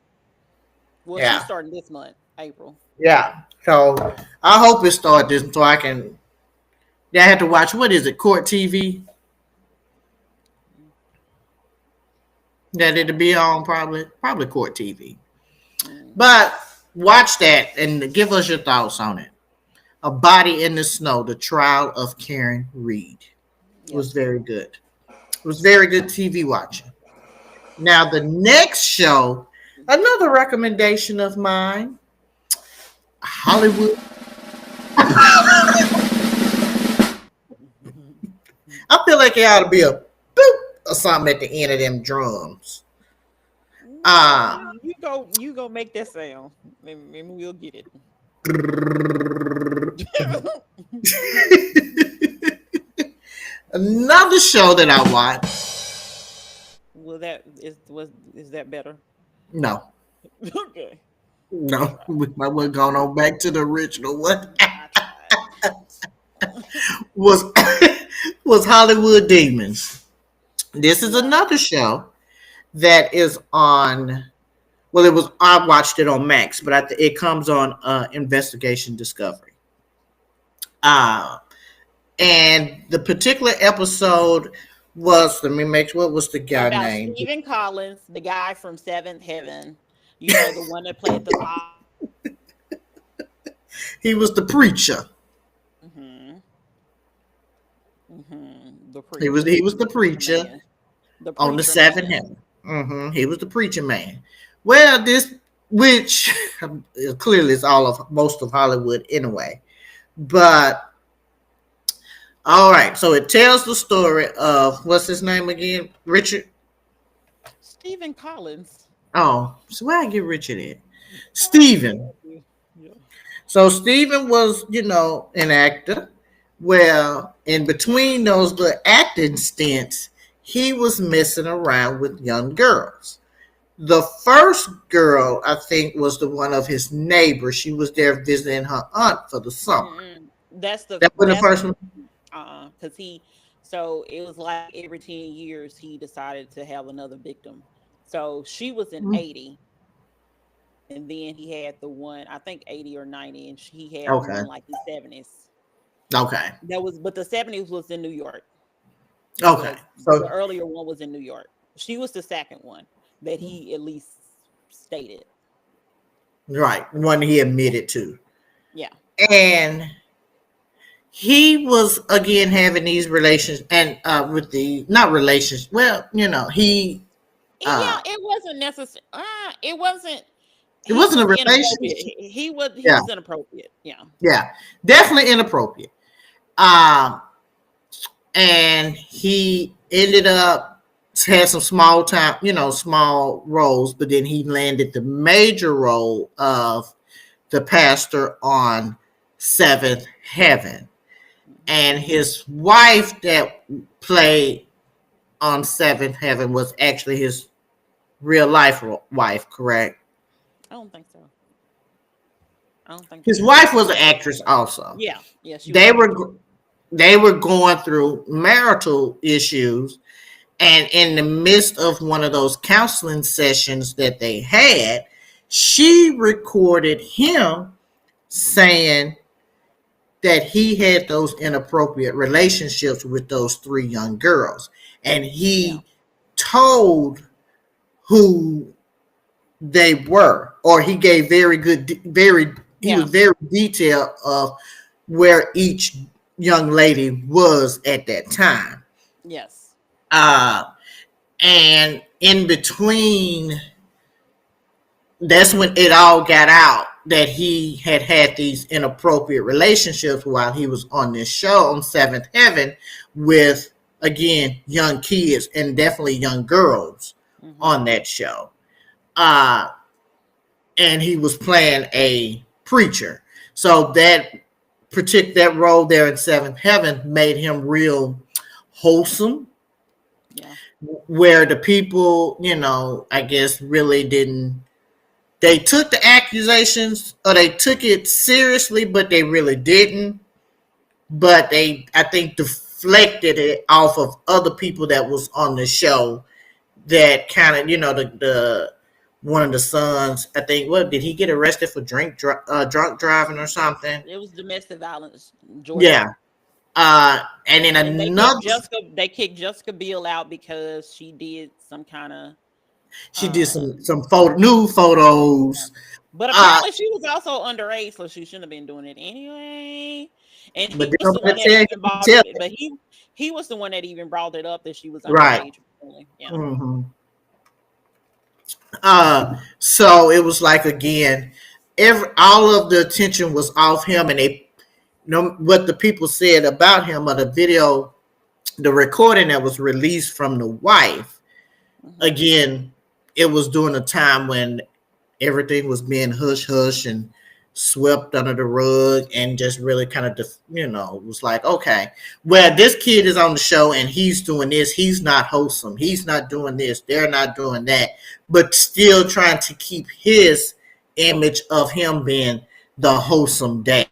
Well, she's Yeah, starting this month, April. yeah. So I hope it start this so I can. Yeah, I have to watch. What is it? Court TV. That it'll be on probably Court TV. Mm. But watch that and give us your thoughts on it. A Body in the Snow, the trial of Karen Reed. It was Yes. very good. It was very good TV watching. Now the next show, another recommendation of mine, Hollywood. I feel like it ought to be a boop or something at the end of them drums. Uh You go make that sound. Maybe we'll get it. Another show that I watched. Well, is that better? No, Okay, I no, tried. we might well going on back to the original one. I tried. was was Hollywood Demons. This is Yeah. another show that is on. Well, it was. I watched it on Max, but it comes on Investigation Discovery. Uh, and the particular episode was. Let me make sure. What was the guy About name? Stephen Collins, the guy from Seventh Heaven. You know, the one that played the father. He was the preacher. Hmm. The He preacher, was the the preacher preacher man, the on the preacher seven man. heaven. He was the preacher man. Well, this which clearly is all of most of Hollywood anyway. But all right, so it tells the story of what's his name again? Richard. Stephen Collins. Oh, so where I get Richard at? I have no Stephen. idea. Yeah. So Stephen was, an actor. Well, in between those little acting stints, he was messing around with young girls. The first girl, I think, was the one of his neighbors. She was there visiting her aunt for the summer. Mm-mm. That was the That's first the one. because so it was like every 10 years he decided to have another victim. So she was in Mhm. 80, and then he had the one I think 80 or 90, and he had Okay. one like in 70s. Okay. But the 70s was in New York. Okay. The So earlier one was in New York. She was the second one that he at least stated. right, one he admitted to, Yeah. and he was again having these relations and with the not relations. Well, he uh Yeah, it wasn't necessary. It wasn't. it He wasn't a was inappropriate. relationship. He Yeah, was inappropriate. Yeah. yeah, definitely inappropriate. Um, and he ended up had some small time, small roles, but then he landed the major role of the pastor on Seventh Heaven, Hmm. and his wife that played on Seventh Heaven was actually his real life wife, correct? I don't think so. I don't think His that's true. wife was an actress also. Yeah. Yeah. She was They an were actress. they were going through marital issues, and in the midst of one of those counseling sessions that they had, she recorded him saying that he had those inappropriate relationships with those three young girls. And Yeah. he told who they were, or he gave he Yeah. was very detailed of where each young lady was at that time. Yes. Uh, and in between, that's when it all got out that he had these inappropriate relationships while he was on this show on Seventh Heaven with, again, young kids and definitely young girls Hmm. on that show. Uh, and he was playing a preacher. So that role there in Seventh Heaven made him real wholesome, Yeah. where the people, I guess really didn't. They took the accusations or they took it seriously, but they really didn't. But I think, deflected it off of other people that was on the show that kind of, the one of the sons, I think, what did he get arrested for drunk driving or something? It was domestic violence, Georgia. Yeah. And then And another, They kicked Jessica Biel out because she did some kind of she did uh some nude yeah. photos. But Uh, apparently she was also underage, so she shouldn't have been doing it anyway. And he but they was the don't one that tell even you, brought it, but he was the one that even brought it up that she was right. underage. Apparently. Yeah. Mm-hmm. So it was like, again, all of the attention was off him, and they, what the people said about him, or the video, the recording that was released from the wife. Hmm. Again, it was during a time when everything was being hush hush, and swept under the rug and just really kind of, was like, okay, well, this kid is on the show and he's doing this. He's not wholesome. He's not doing this. They're not doing that. But still trying to keep his image of him being the wholesome dad.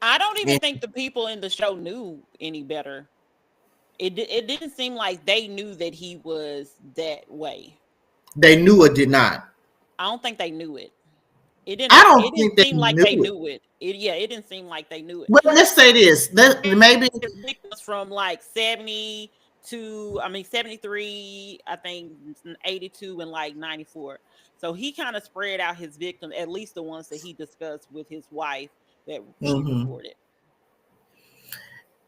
I don't even And think the people in the show knew any better. It didn't seem like they knew that he was that way. they knew or did not. I don't think they knew it. I It don't didn't think they seem like they knew it. knew it. It didn't seem like they knew it. Well, let's say this. Maybe His victims from like 70 to, I mean, 73, I think 82 and like 94. So he kind of spread out his victims, at least the ones that he discussed with his wife that she hmm reported.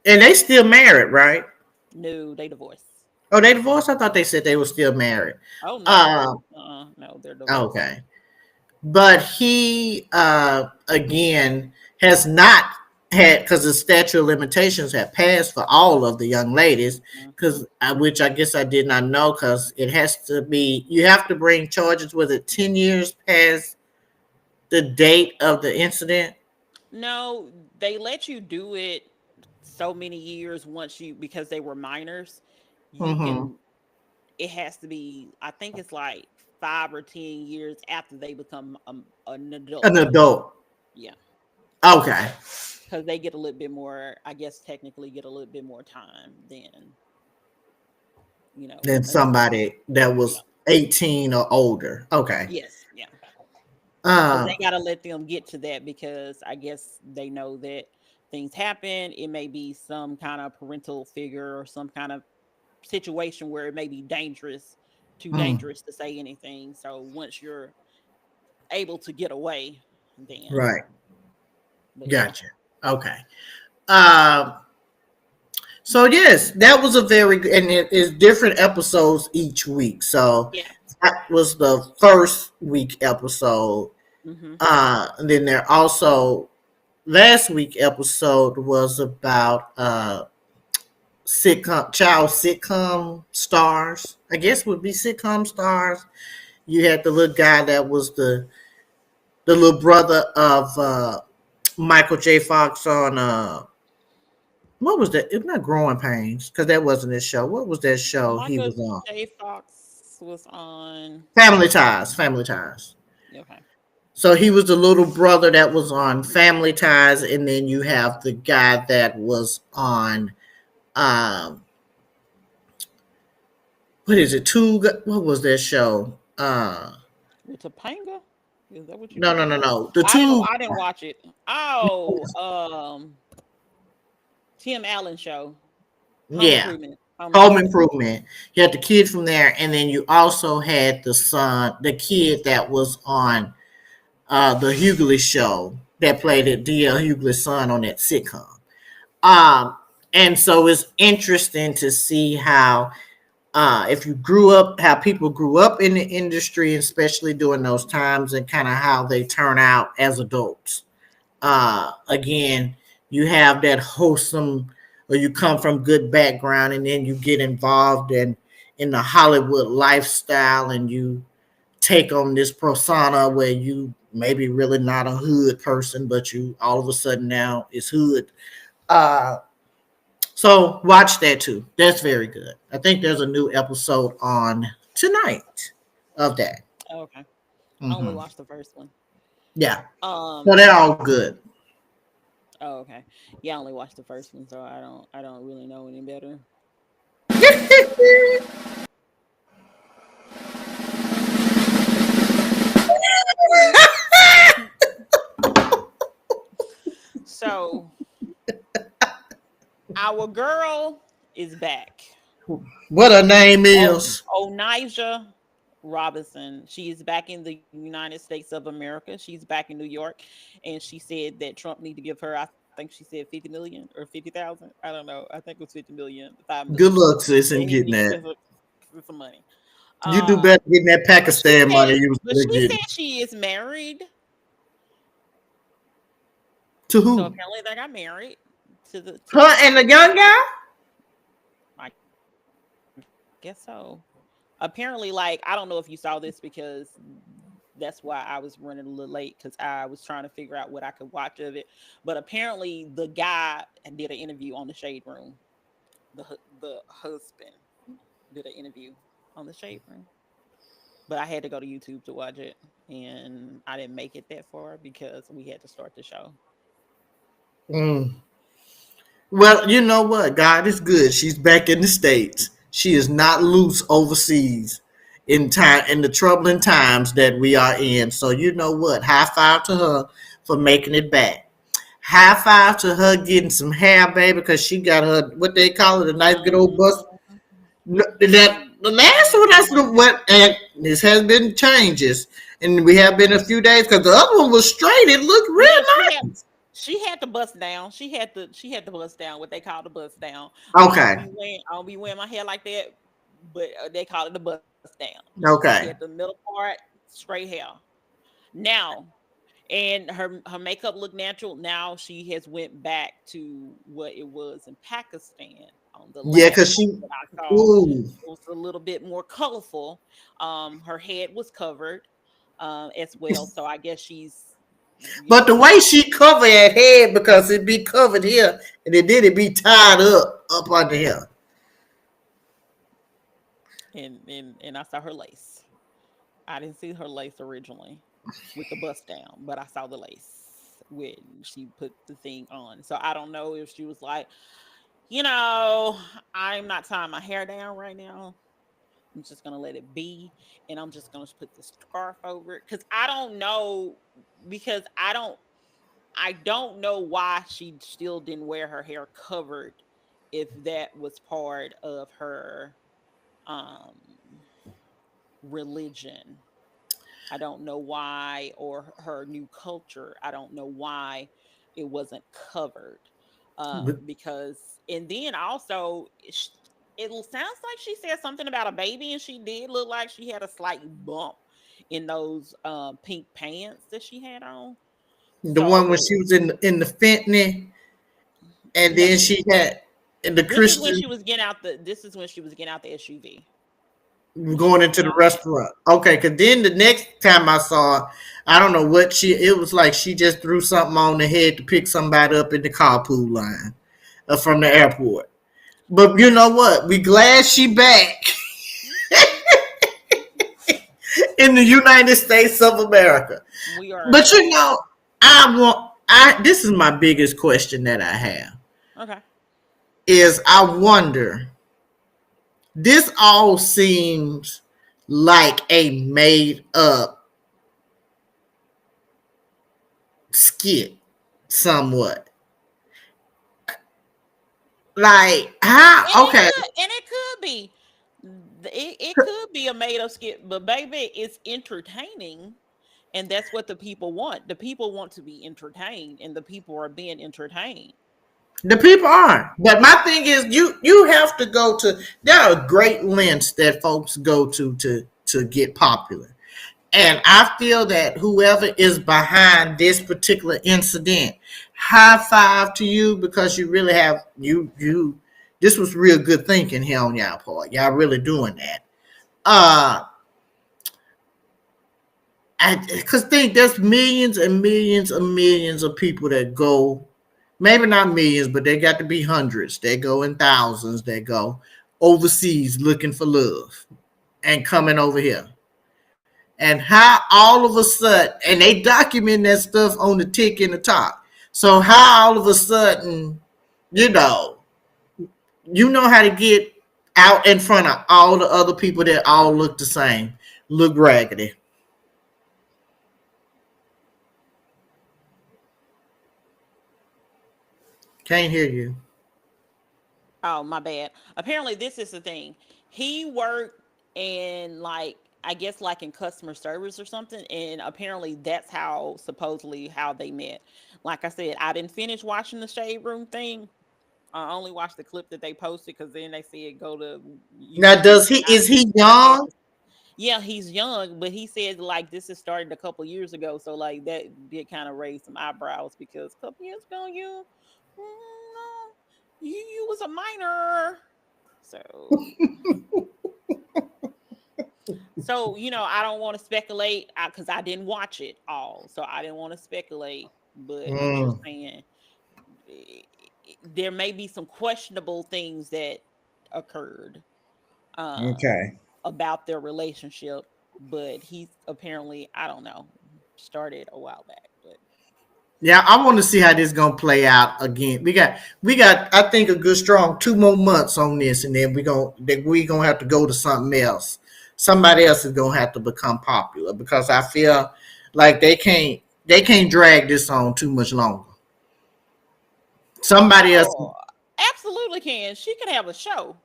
and they still married, right? No, they divorced. Oh, they divorced? I thought they said they were still married. Oh no. Uh, No, they're divorced. okay. But he again has not had, because the statute of limitations have passed for all of the young ladies, Mhm. because which I guess I did not know, because it has to be, you have to bring charges with it 10 years past the date of the incident. No, they let you do it so many years once you, because they were minors. You Mm-hmm. can, it has to be, I think it's like 5 or 10 years after they become an An adult. adult. Yeah, Okay. because they get a little bit more, I guess technically get a little bit more time than, Than an adult. somebody that Yeah. was 18 or older. Okay. Yes. Yeah. Because Uh, they got to let them get to that, because I guess they know that things happen. It may be some kind of parental figure or some kind of situation where it may be dangerous, too mm, dangerous to say anything. So once you're able to get away, then, right. but yeah, Gotcha. Okay. Um, so yes, that was a very good, and it is different episodes each week. So yeah, that was the first week episode. hmm, And then there also last week episode was about sitcom stars. I guess would be sitcom stars. You had the little guy that was the little brother of Michael J. Fox on what was that? It's not Growing Pains, because that wasn't his show. What was that show he Michael was on? J. Fox was on. Family Ties. Family Ties. Okay, So he was the little brother that was on Family Ties, and then you have the guy that was on um what is it? What was that show? with Topanga. Is that what you're No, no, talking no, about? no. The two, I didn't watch it. Oh, Tim Allen show, Home yeah, Improvement. Home Home Improvement. Improvement. You had the kid from there, and then you also had the kid that was on the Hughley show that played at DL Hughley's son on that sitcom. Um, and so it's interesting to see how if you grew up, how people grew up in the industry, especially during those times, and kind of how they turn out as adults. Again, you have that wholesome, or you come from good background, and then you get involved in the Hollywood lifestyle, and you take on this persona where you maybe really not a hood person, but you all of a sudden now is hood. Uh, so watch that too. That's very good. I think there's a new episode on tonight of that. Oh, okay, I only Hmm. watched the first one. Yeah. So Um. they're all good. Oh, okay. Yeah, I only watched the first one, so I don't really know any better. So our girl is back. What her name Oh, is? Onijah Robinson. She is back in the United States of America. She's back in New York, and she said that Trump need to give her, I think she said 50 million or 50,000. I don't know. I think it was 50 million, 5 million. Good luck, sis, That in he getting needs to that. give her some money. You do better getting that Pakistan money you was But she getting. said she is married. To So who? apparently they got married to Her this. and the young guy? I guess so. Apparently, like, I don't know if you saw this because that's why I was running a little late because I was trying to figure out what I could watch of it. But apparently, the guy did an interview on the Shade Room. The husband did an interview on the Shade Room. But I had to go to YouTube to watch it, and I didn't make it that far because we had to start the show. Mm. Well, you know what? God is good. She's back in the States. She is not loose overseas in the troubling times that we are in. So you know what? High five to her for making it back. High five to her getting some hair, baby, because she got her what they call it, a nice good old bust. Mhm. That the last one, that's the Mhm. what, and this has been changes, and we have been a few days because the other one was straight. It looked Yeah, real nice. she had to bust down. She had to bust down what they call the bust down. Okay, I don't be wearing my hair like that, but they call it the bust down. She had the okay. middle part straight hair. Now, and her makeup looked natural. Now she has went back to what it was in Pakistan on the Yeah, last cause one she, that I saw. ooh, It was a little bit more colorful. Her head was covered as well, so I guess she's, but the she way she covered her head because it be covered here, and it be tied up under here. and I saw her lace. I didn't see her lace originally with the bust down, but I saw the lace when she put the thing on. So I don't know if she was like, you know, I'm not tying my hair down right now. I'm just gonna let it be, and I'm just gonna put the scarf over it because I don't know, because I don't know why she still didn't wear her hair covered if that was part of her um religion. I don't know why, or her new culture. I don't know why it wasn't covered. Because, and then also, it sounds like she said something about a baby, and she did look like she had a slight bump in those pink pants that she had on. The one when So, she was in the Fentanyl, and no, then she had in the this is when Christian she was getting out the. This is when she was getting out the SUV. When she going was into getting the out that. restaurant. Okay, because then the next time I saw her, I don't know what she. It was like she just threw something on the head to pick somebody up in the carpool line from the airport. But you know what? We glad she back in the United States of America. We are But you glad. know, I want. I this is my biggest question that I have Okay. is I wonder. This all seems like a made up skit, somewhat. Like how? Okay, And it could be. It could be a made up skit, but baby, it's entertaining, and that's what the people want. The people want to be entertained, and the people are being entertained. the people aren't. But my thing is, you have to go to. There are great lengths that folks go to get popular. And I feel that whoever is behind this particular incident, high five to you because you really have you. This was real good thinking here on y'all part. Y'all really doing that. Uh, I because think there's millions and millions and millions of people that go, maybe not millions, but they got to be hundreds. They go in thousands. They go overseas looking for love and coming over here. And how all of a sudden, and they document that stuff on the tick in the top. So how all of a sudden, you know, you know how to get out in front of all the other people that all look the same, look raggedy. Can't hear you. Oh, my bad. Apparently, this is the thing. He worked in, like, I guess like in customer service or something, and apparently that's how, supposedly how they met. Like I said, I didn't finish watching the Shade Room thing. I only watched the clip that they posted because then they said go to Now, YouTube, and is he I had young? to. Yeah, he's young, but he said like this is started a couple years ago, so like that did kind of raise some eyebrows because a couple years ago no, you was a minor, so So, I don't want to speculate because I didn't watch it all. So I didn't want to speculate, but I'm just Mm, saying there may be some questionable things that occurred okay. about their relationship, but he's apparently, I don't know, started a while back, but Yeah, I want to see how this gonna play out again. We got I think a good strong 2 more months on this, and then we gonna have to go to something else. Somebody else is gonna have to become popular because I feel like they can't drag this on too much longer. Somebody else. oh, absolutely can. She can have a show.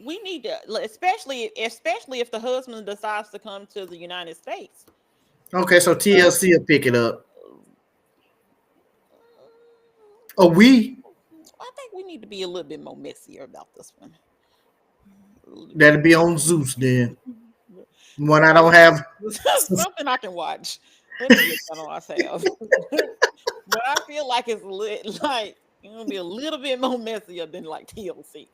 We need to, especially if the husband decides to come to the United States. Okay, so Uh, TLC will pick it up. Oh, we I think we need to be a little bit more messier about this one. A little bit that'll more. be on Zeus then. When I don't Something, have. something I can watch. Let me look at what I have. But I feel like like it's gonna be a little bit more messier than like TLC.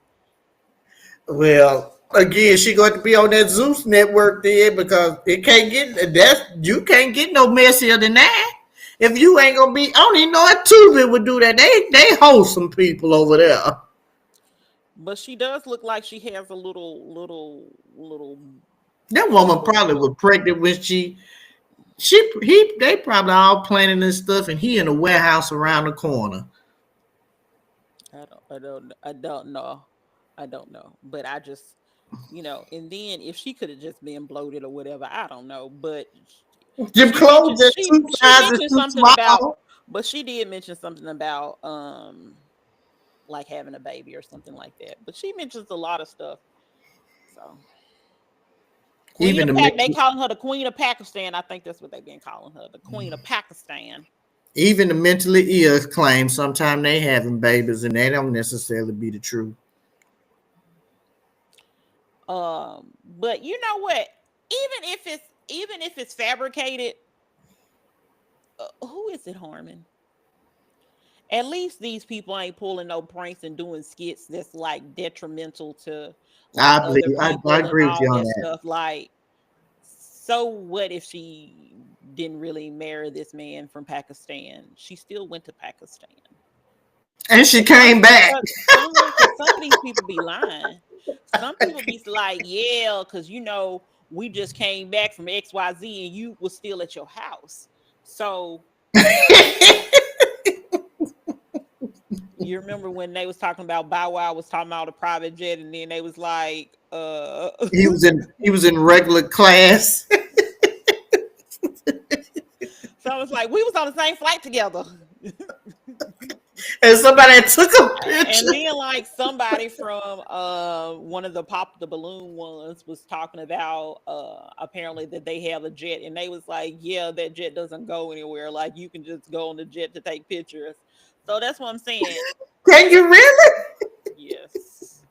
Well, again, she going to be on that Zeus network then because it can't get that you can't get no messier than that. If you ain't gonna be, I don't even know if Tubi would do that. They host some people over there. But she does look like she has a little That woman bubble. probably was pregnant when they probably all planning this stuff and he in a warehouse around the corner. I don't know. I don't know. But I just, and then if she could have just been bloated or whatever, I don't know. But Them she clothes mentioned just she two she sizes mentioned too something about, small. but she did mention something about like having a baby or something like that. But she mentions a lot of stuff. So Queen Even of the Pac, they men- calling her the Queen of Pakistan. I think that's what they've been calling her, the Queen of Pakistan. even the mentally ill claim sometimes they having babies and they don't necessarily be the truth. But you know what? Even if it's fabricated, who is it harming? At least these people ain't pulling no pranks and doing skits that's like detrimental to like I other believe I people and agree with you all on that that. stuff. Like, so what if she didn't really marry this man from Pakistan? She still went to Pakistan. And she Cause some, came back. cause some of these people be lying. Some people be like, yeah, cause we just came back from XYZ and you was still at your house. So you remember when they was talking about Bow Wow was talking about a private jet, and then they was like, He was in regular class. so I was like, we was on the same flight together. And somebody took a picture. And then like somebody from one of the pop the balloon ones was talking about apparently that they have a jet, and they was like, yeah, that jet doesn't go anywhere, like you can just go on the jet to take pictures. So that's what I'm saying. Can you really? Yes.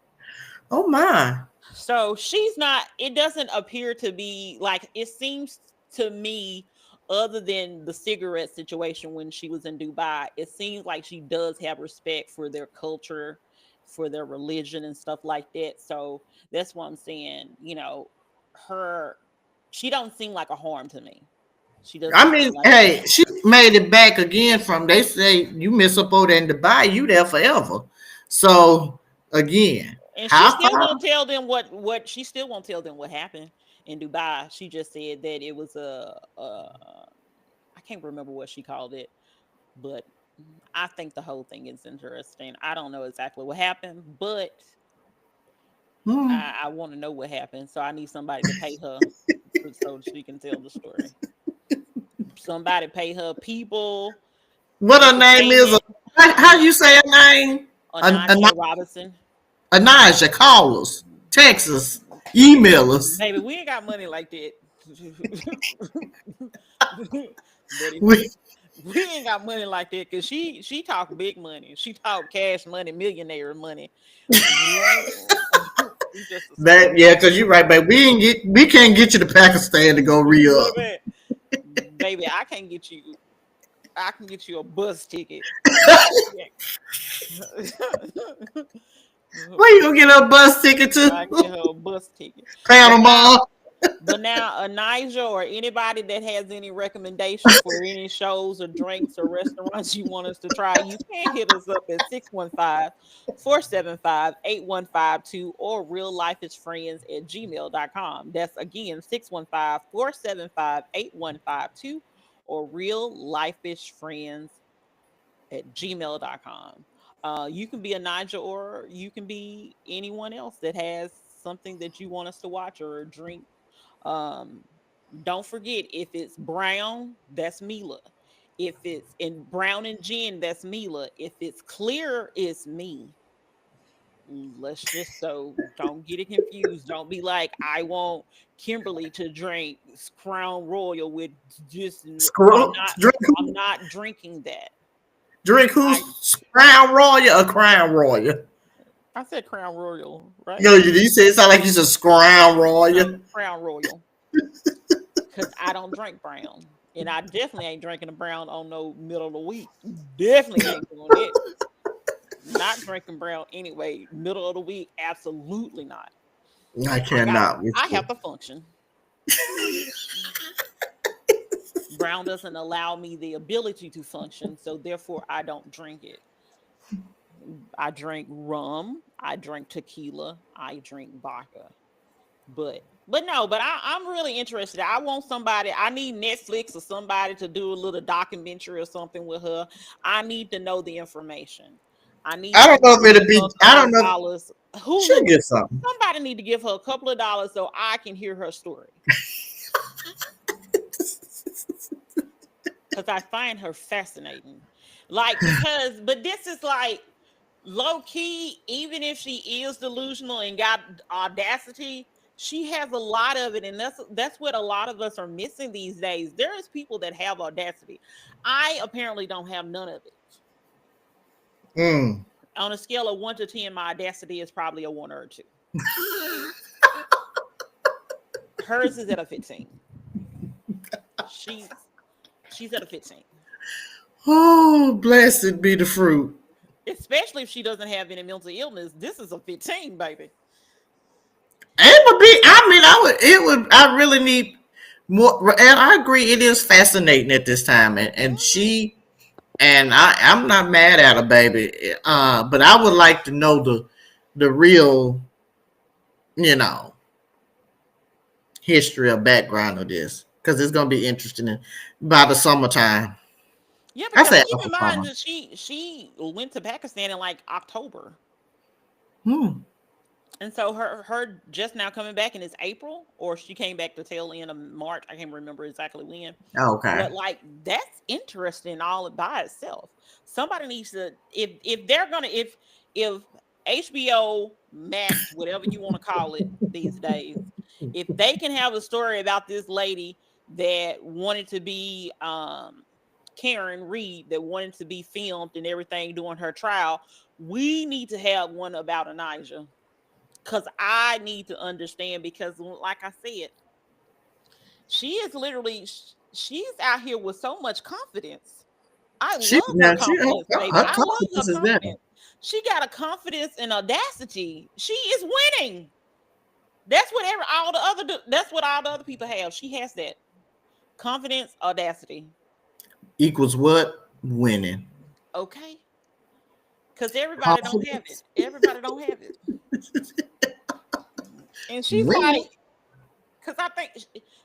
Oh my. So she's not, it doesn't appear to be like, it seems to me, other than the cigarette situation when she was in Dubai, it seems like she does have respect for their culture, for their religion and stuff like that. So that's what I'm saying. Her, she don't seem like a harm to me. She I doesn't seem mean, like a hey, harm. she made it back again from they say you miss up over there in Dubai, you there forever. So again, And she how still far? won't tell them what she still won't tell them what happened in Dubai. She just said that it was I can't remember what she called it, but I think the whole thing is interesting. I don't know exactly what happened, but Hmm. I want to know what happened. So I need somebody to pay her so she can tell the story. Somebody pay her people, What her name is? entertainment. How you say her name? Onijah Robinson. Anija, call us, text us, email us. Baby, we ain't got money like that. But if We, we ain't got money like that, because she talk big money. She talk cash money, millionaire money. We ain't we just a that small yeah, because you're right, babe. We can't get you to Pakistan to go re up. baby. Baby, I can get you a bus ticket. Where you gonna get a bus ticket I to? can get her a bus ticket. But now Panama. But now, Onijah or anybody that has any recommendation for any shows or drinks or restaurants you want us to try, you can hit us up at 615-475-8152 or reallifeishfriends@gmail.com. That's again 615-475-8152 or reallifeishfriends@gmail.com. You can be a Nigel or you can be anyone else that has something that you want us to watch or drink. um, don't forget, if it's brown, that's Mila. If it's in brown and gin, that's Mila. If it's clear, it's me. Let's just, so don't get it confused. Don't be like, I want Kimberly to drink Crown Royal with just. I'm Screw, not. drink I'm who? not drinking that. Drink I who's Crown Royal or Crown Royal? I said Crown Royal, right? Yo, you said it sound like you said Crown Royal. Crown Royal. Because I don't drink brown. And I definitely ain't drinking a brown on no middle of the week. Definitely ain't doing it. Not drinking brown anyway. Middle of the week, absolutely not. I cannot. I have to function. Brown doesn't allow me the ability to function, so therefore I don't drink it. I drink rum, I drink tequila, I drink vodka. But I'm really interested. I want somebody, I need Netflix or somebody to do a little documentary or something with her. I need to know the information. I need I don't know somebody if to it'll give her be. a I couple don't of know. dollars. She'll get something. Somebody need to give her a couple of dollars so I can hear her story. Because I find her fascinating. But this is like low key, even if she is delusional and got Audacity, she has a lot of it, and that's what a lot of us are missing these days. There is people that have Audacity. I apparently don't have none of it. On a scale of 1 to 10, my Audacity is probably a 1 or a 2. Hers is at a 15. She's at a 15. Oh, blessed be the fruit. Especially if she doesn't have any mental illness. This is a 15, baby. It would be. I mean, I would. It would. I really need more. And I agree. It is fascinating at this time, and she. And I'm not mad at her, baby. But I would like to know the real, you know, history or background of this, because it's gonna be interesting by the summertime. Yeah, I because said keep in upper mind summer. that she went to Pakistan in like October. Hmm. And so her just now coming back in is April, or she came back the tail end of March. I can't remember exactly when. Okay. But like that's interesting all by itself. Somebody needs to, if they're gonna, if HBO Max, whatever you want to call it these days, if they can have a story about this lady that wanted to be Karen Reed, that wanted to be filmed and everything during her trial, we need to have one about Onijah. Because I need to understand, because like I said, she is literally, she's out here with so much confidence. I She love her now she confidence, baby. her I love her confidence is there. confidence. She got a confidence and audacity. She is winning. That's what that's what all the other people have. She has that confidence, audacity. Equals what? Winning. Okay. Because everybody don't have it. Confidence. Everybody don't have it. And she's Winning. like, because I think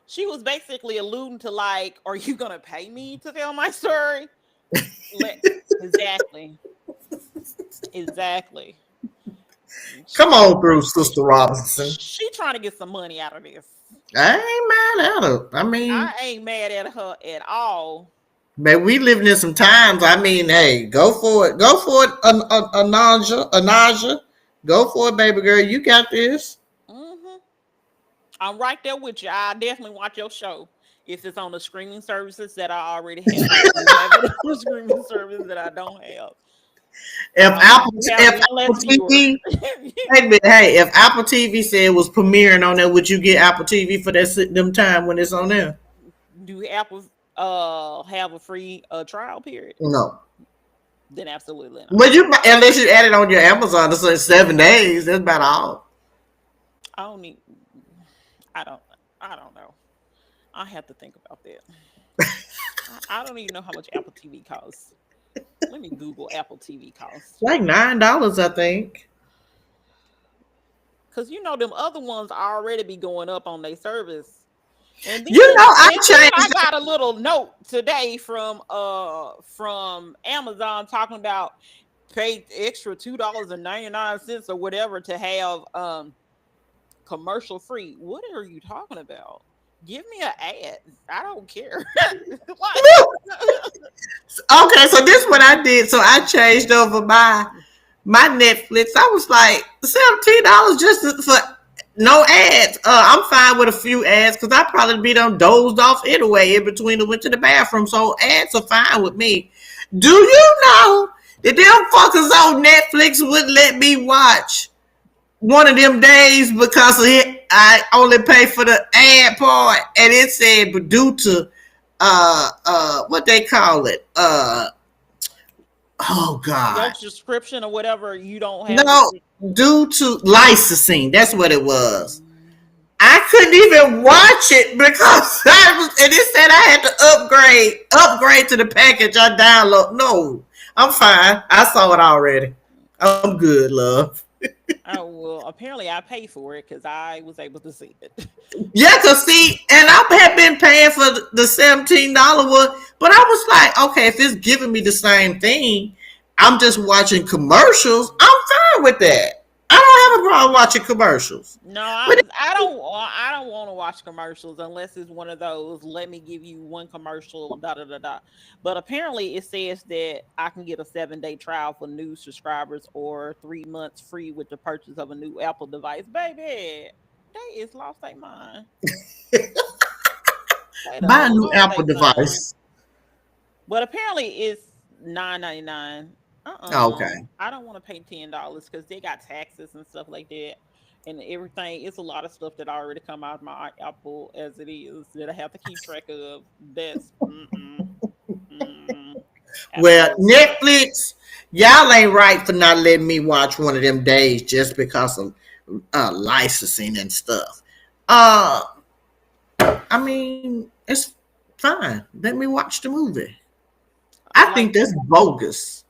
she was basically alluding to like, are you gonna pay me to tell my story? Exactly. Exactly. Come on through, Sister Robinson. She trying to get some money out of this. I ain't mad at her. I mean, I ain't mad at her at all. man, we living in some times. I mean, hey, go for it. Go for it, Anaja. Go for it, baby girl. You got this. Mm-hmm. I'm right there with you. I definitely watch your show if it's on the streaming services that I already have. If you have it on the streaming service that I don't have, If one less Apple viewer. TV, hey, if Apple TV said it was premiering on there, would you get Apple TV for that them time when it's on there? Do Apple have a free trial period? No. Then absolutely not. But you, unless you add it on your Amazon, it's like 7 days. That's about all. I don't need. I don't. I don't I have to think about that. I don't even know how much Apple TV costs. Let me Google Apple TV costs. Like $9, I think. Cause you know them other ones already be going up on their service. And then You know, I I changed. got a little note today from Amazon talking about pay extra $2.99 or whatever to have commercial free. What are you talking about? Give me an ad. I don't care. Like Okay, so this is what I did. So I changed over my Netflix. I was like $17 just for no ads. I'm fine with a few ads because I probably be done dozed off anyway in between the went to the bathroom. So ads are fine with me. Do you know that them fuckers on Netflix wouldn't let me watch one of them days because of it, I only pay for the ad part, and it said, but due to what they call it, oh your god, subscription or whatever, you don't have the. no, due to licensing, that's what it was. Mm. I couldn't even watch it because I was, and it said I had to upgrade to the package I download. No, I'm fine. I saw it already. I'm good, love. Oh well, apparently I pay for it because I was able to see it. Yeah, cause see, and I had been paying for the $17 one, but I was like, okay, if it's giving me the same thing, I'm just watching commercials. I'm fine with that. I don't have a problem watching commercials. No, But I don't want to watch commercials unless it's one of those. Let me give you one commercial. Da da da da. But apparently, it says that I can get a 7-day trial for new subscribers or 3 months free with the purchase of a new Apple device. Baby, they is lost their mind. They buy a done new lost Apple their mind. device. But apparently, it's 9.99. Okay. I don't want to pay $10 because they got taxes and stuff like that, and everything. It's a lot of stuff that already come out of my Apple as it is that I have to keep track of. That's Well, absolutely not. Netflix, y'all ain't right for not letting me watch one of them days just because of licensing and stuff. Uh, I mean, it's fine. Let me watch the movie. I think Like that's bogus.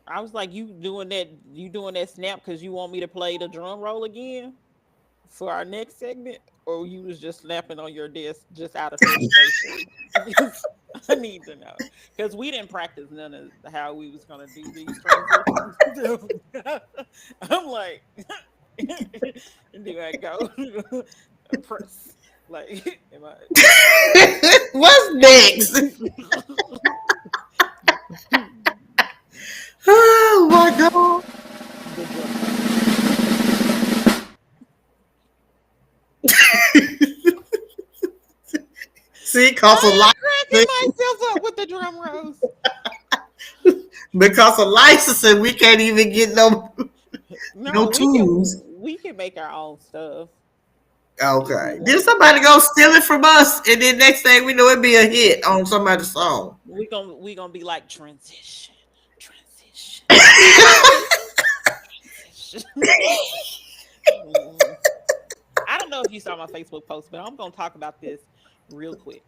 I was like, you doing that snap because you want me to play the drum roll again for our next segment, or you was just snapping on your desk just out of frustration? Because I need to know because we didn't practice none of how we was gonna do these transitions. I'm like, do I go press like am I? What's next? Oh my god. The drum roll. See, cause of I am cracking licensing, myself up with the drum rolls. because of licensing, we can't even get no No, tunes. we can make our own stuff if we Okay. Did want. somebody go steal it from us? And then next thing we know, it be a hit on somebody's song. We gonna be like transition, transition. Mm. I don't know if you saw my Facebook post, but I'm gonna talk about this real quick.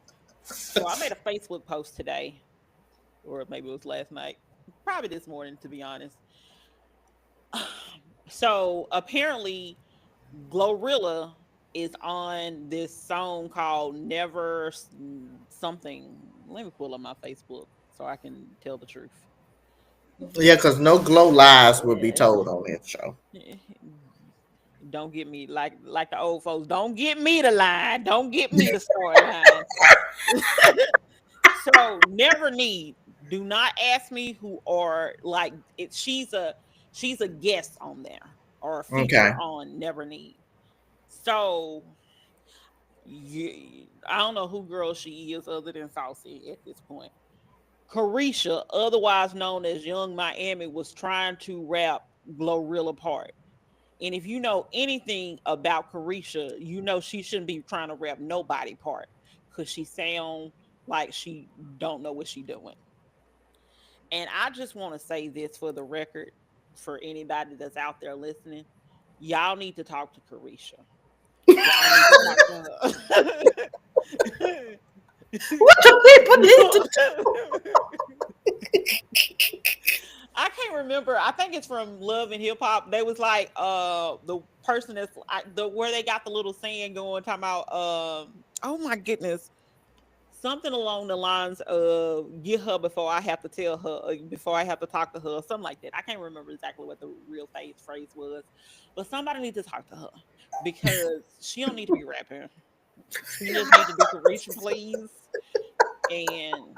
So I made a Facebook post today, or maybe it was last night, probably this morning, to be honest. So apparently, Glorilla is on this song called Never Something. Let me pull up my Facebook so I can tell the truth. Yeah, because no glow lies will be told on that show. Don't get me like the old folks. Don't get me to line. Don't get me to start line. So never need. Do not ask me who or like it. She's a guest on there or a feature Okay. on Never Need. So I don't know who girl she is other than Saucy at this point. Caresha, otherwise known as Young Miami, was trying to rap Glorilla part. And if you know anything about Caresha, you know she shouldn't be trying to rap nobody part because she sound like she don't know what she doing. And I just want to say this for the record, for anybody that's out there listening, y'all need to talk to Caresha. Y'all need to talk to her. What do people need to I can't remember. I think it's from Love and Hip Hop. They was like the person that's the where they got the little saying going talking about oh my goodness, something along the lines of get her before I have to tell her, before I have to talk to her, something like that. I can't remember exactly what the real phrase was, but somebody needs to talk to her because she don't need to be rapping. She just need to do Caresha, please. And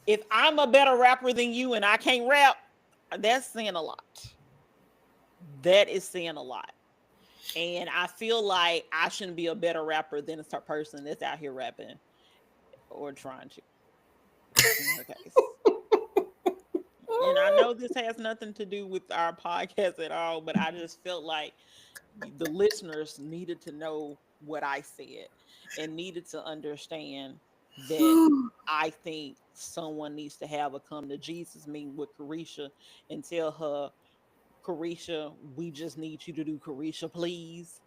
if I'm a better rapper than you and I can't rap, that's saying a lot. That is saying a lot. And I feel like I shouldn't be a better rapper than a person that's out here rapping or trying to, in her case. And I know this has nothing to do with our podcast at all, but I just felt like the listeners needed to know what I said and needed to understand that I think someone needs to have a come to Jesus meeting with Caresha and tell her, Caresha, we just need you to do Caresha, please.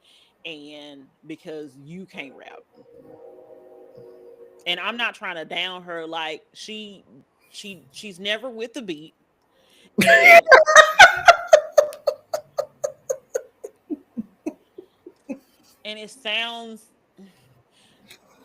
And because you can't rap. And I'm not trying to down her, like she's never with the beat. And it sounds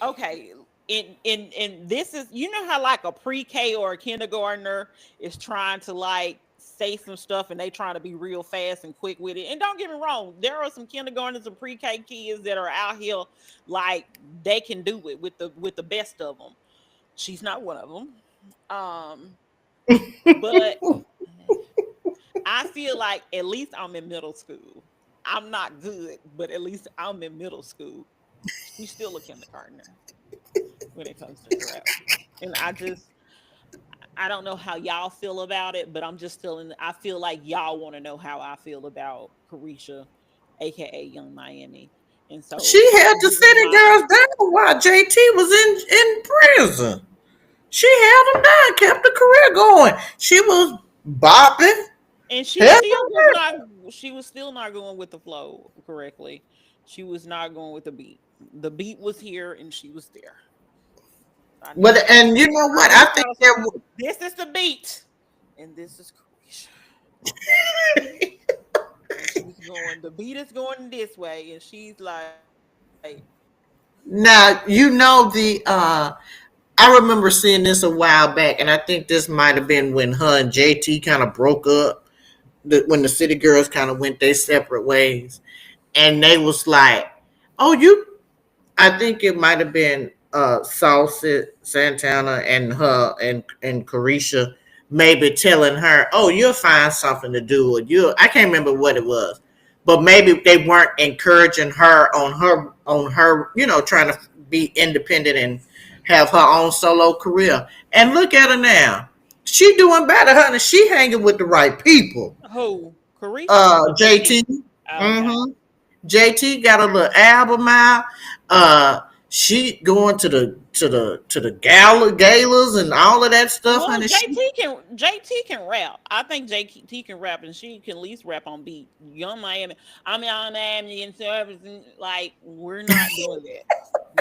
okay. And this is, you know how like a pre-K or a kindergartner is trying to like say some stuff and they trying to be real fast and quick with it. And don't get me wrong, there are some kindergartners and pre-K kids that are out here like they can do it with the best of them. She's not one of them. But I feel like at least I'm in middle school. I'm not good, but at least I'm in middle school. She's still a kindergartner when it comes to rap. And I don't know how y'all feel about it, but I'm just feeling I feel like y'all want to know how I feel about Caresha, aka Young Miami. And She so had I'm the giving city my girls down while JT was in prison. She held them down, kept the career going. She was bopping. and she Hell, still was not she was still not going with the flow correctly. She was not going with the beat. The beat was here and she was there. I need but y'all. and you know I what? I need think y'all. there. This is the beat, and this is Caresha. And she's going. The beat is going this way, and she's like, Now you know the. I remember seeing this a while back, and I think this might have been when her and JT kind of broke up. When the city girls kind of went their separate ways, and they was like, "Oh, you." I think it might have been Saucy Santana and her and Caresha maybe telling her, "Oh, you'll find something to do," or you. I can't remember what it was, but maybe they weren't encouraging her, trying to be independent and have her own solo career. And look at her now. She doing better, honey. She hanging with the right people. "Who? Caresha or JT. JT?" Oh, okay. Mm-hmm. JT got a little album out. She going to the galas and all of that stuff, Well, honey. JT can rap. I think JT can rap, and she can at least rap on beat. Young Miami. I'm Young Miami and service. Like we're not doing that.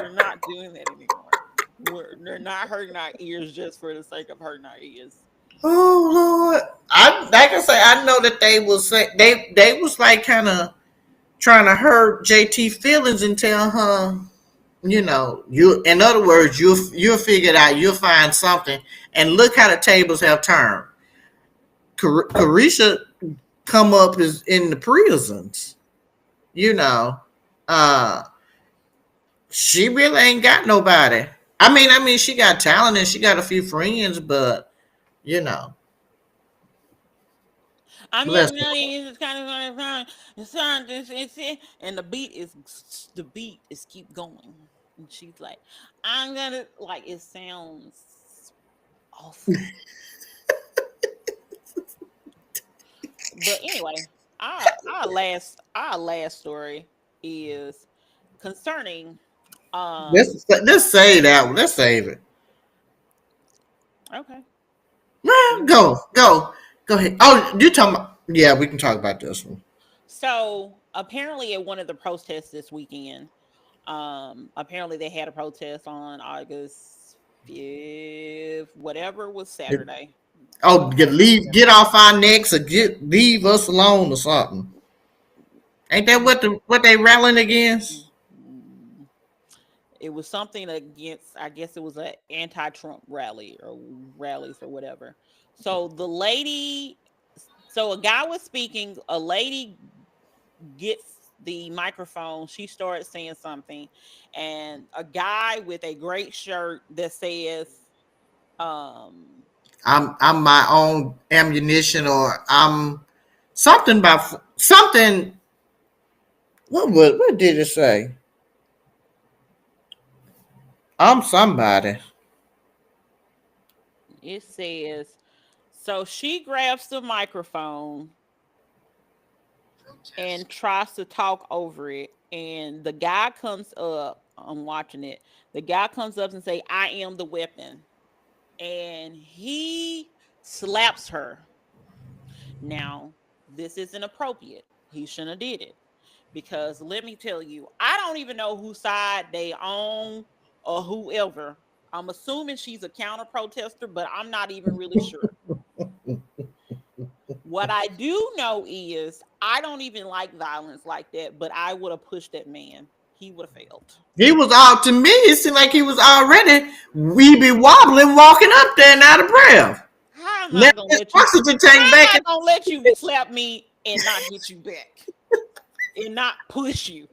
We're not doing that anymore. They're not hurting our ears just for the sake of hurting our ears. Oh Lord, I like I say, I know that they was like kind of trying to hurt JT feelings and tell her, you. In other words, you'll figure it out. You'll find something. And look how the tables have turned. Caresha come up is in the prisons. You know, uh, she really ain't got nobody. I mean, she got talent and she got a few friends, but you know, I'm bless Young her. Miami. It's kind of fun. And the beat is keep going. And she's like, I'm gonna like. It sounds awful. But anyway, our last story is concerning um Let's say that one. Let's save it. okay. Well, Yes. go ahead. Oh, you talking about? Yeah, we can talk about this one. So apparently at one of the protests this weekend, Apparently they had a protest on August 5th, whatever was Saturday. Oh, August 5th, get whatever. off our necks or leave us alone or something. Ain't that what they rallying against? Mm, it was something against, I guess it was an anti-Trump rally or rallies or whatever. So the lady, so a guy was speaking, a lady gets the microphone, she starts saying something, and a guy with a great shirt that says, um, I'm my own ammunition, or I'm something about something. What did it say? I'm somebody. it says, so she grabs the microphone and tries to talk over it, and the guy comes up, I'm watching it, the guy comes up and say, I am the weapon, and he slaps her. Now, this isn't appropriate. He shouldn't have did it. Because let me tell you, I don't even know whose side they on or whoever. I'm assuming she's a counter protester, but I'm not even really sure. What I do know is I don't even like violence like that, but I would have pushed that man. He would have failed. He was all to me. It seemed like he was already. We be wobbling, walking up there and out of breath. How am I Let gonna this let you? oxygen How tank am back. I gonna let you slap me and not hit you back and not push you?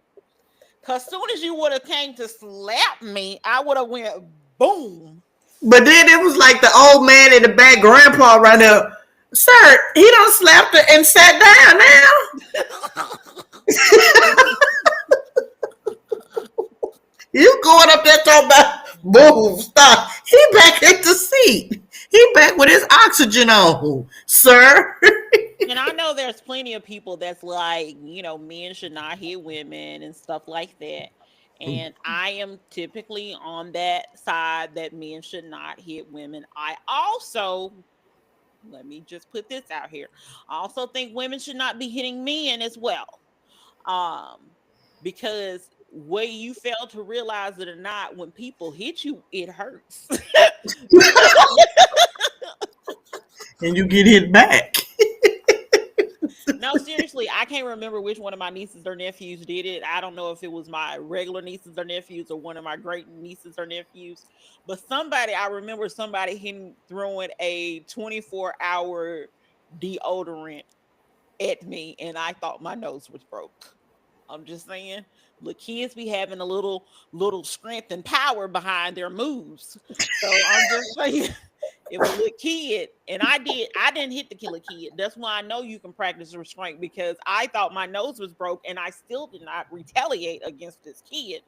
Cause soon as you would have came to slap me, I would have went boom. But then it was like the old man in the back, grandpa right there. Sir, he done slapped her and sat down now. You going up there talking about move, stop. He back at the seat. He back with his oxygen on, sir. And I know there's plenty of people that's like, men should not hit women and stuff like that. And I am typically on that side that men should not hit women. I also, let me just put this out here. I also think women should not be hitting men as well. Um, because whether you fail to realize it or not, when people hit you, it hurts. And you get hit back. No, seriously, I can't remember which one of my nieces or nephews did it. I don't know if it was my regular nieces or nephews or one of my great nieces or nephews, but I remember somebody hitting, throwing a 24-hour deodorant at me, and I thought my nose was broke. I'm just saying, look, kids be having a little strength and power behind their moves. So I'm just saying, if a little kid, and I didn't hit the killer kid. That's why I know you can practice restraint, because I thought my nose was broke and I still did not retaliate against this kid.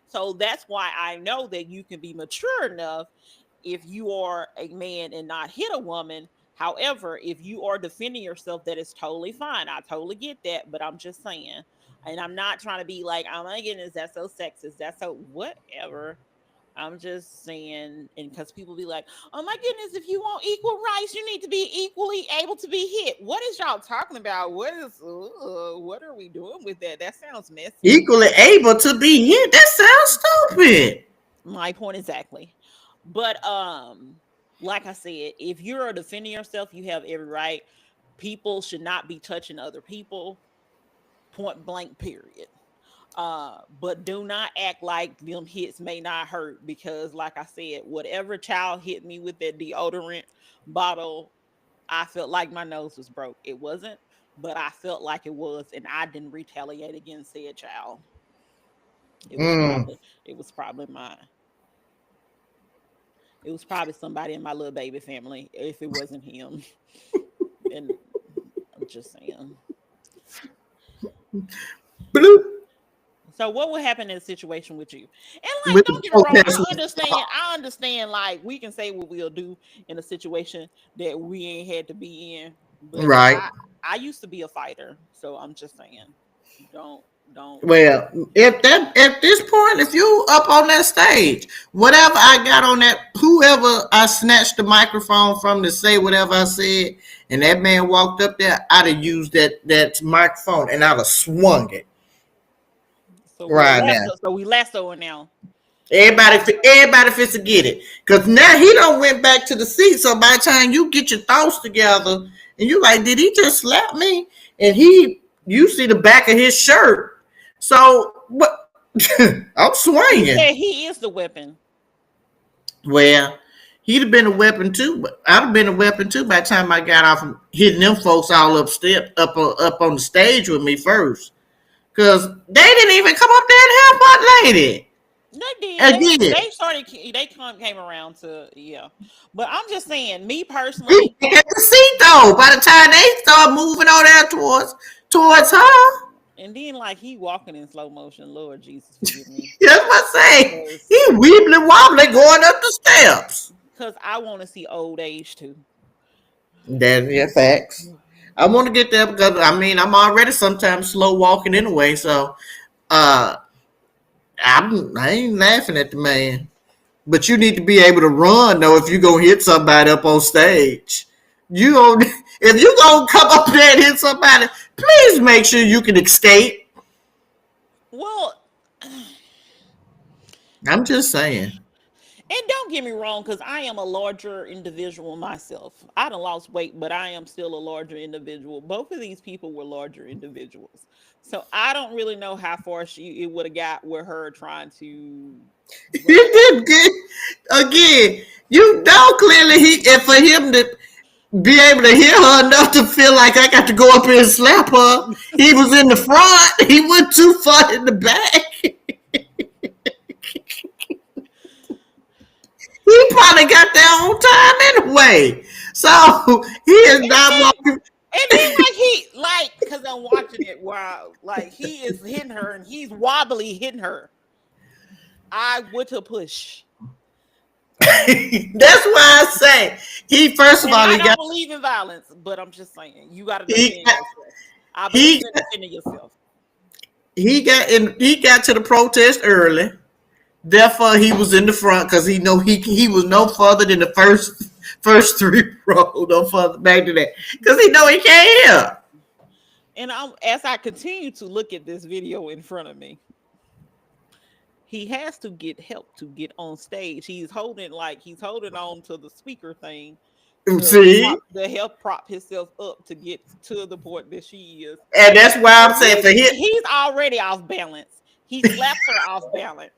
So that's why I know that you can be mature enough if you are a man and not hit a woman. However, if you are defending yourself, that is totally fine. I totally get that, but I'm just saying, and I'm not trying to be like, oh my goodness, that's so sexist, that's so whatever. I'm just saying, and because people be like, oh my goodness, if you want equal rights, you need to be equally able to be hit. What is y'all talking about? What are we doing with that? That sounds messy. Equally able to be hit. That sounds stupid. My point exactly. But like I said, if you're defending yourself, you have every right. People should not be touching other people. Point blank, period. But do not act like them hits may not hurt, because like I said, whatever child hit me with that deodorant bottle, I felt like my nose was broke. It wasn't, but I felt like it was, and I didn't retaliate against said child. It was Mm. probably it was probably my it was probably somebody in my little baby family if it wasn't him. And I'm just saying. Bloop. So what would happen in a situation with you? And like, With the don't get me wrong, protest. I understand. I understand. Like, we can say what we'll do in a situation that we ain't had to be in. But Right. I used to be a fighter, so I'm just saying, don't. Well, if that at this point, if you up on that stage, whatever I got on that, whoever I snatched the microphone from to say whatever I said, and that man walked up there, I'd have used that microphone and I'd have swung it. So we're Right now. lasso. So we lassoing now. Everybody fits to get it. Cause now he don't went back to the seat. So by the time you get your thoughts together and you like, did he just slap me? And you see the back of his shirt. So what? I'm He swinging. said he is the weapon. Well, he'd have been a weapon too, but I'd have been a weapon too by the time I got off from hitting them folks all up on the stage with me first. Cause they didn't even come up there and help that lady. They did. Again. They started. They came around to But I'm just saying, me He personally, at the seat though. By the time they start moving on there towards her, and then like he walking in slow motion. Lord Jesus, forgive me. that's what I say. Because He weebly wobbly going up the steps. I want to see old age too. That's yeah, facts. I want to get there because I mean I'm already sometimes slow walking anyway, so uh I ain't laughing at the man. But you need to be able to run though if you gonna hit somebody up on stage. You don't if you gonna come up there and hit somebody, please make sure you can escape. Well, I'm just saying. and don't get me wrong, because I am a larger individual myself. I done lost weight, but I am still a larger individual. Both of these people were larger individuals. So I don't really know how far it would have got with her trying to You did good. Again, you know clearly for him to be able to hear her enough to feel like I got to go up here and slap her. He was in the front. He went too far in the back. He probably got there on time anyway. So he is not walking. And then because I'm watching it while like he is hitting her and he's wobbly hitting her. I would to push. That's why I say he first of all I don't believe in violence, but I'm just saying you got to defend yourself. I believe in defending yourself. He got to the protest early. Therefore, he was in the front because he know he was no further than the first three rows, no further back to that because he know he can't hear. And as I continue to look at this video in front of me, he has to get help to get on stage. He's holding on to the speaker thing to help prop himself up to get to the point that she is. And that's why I'm saying for him, he's already off balance. He slaps her off balance.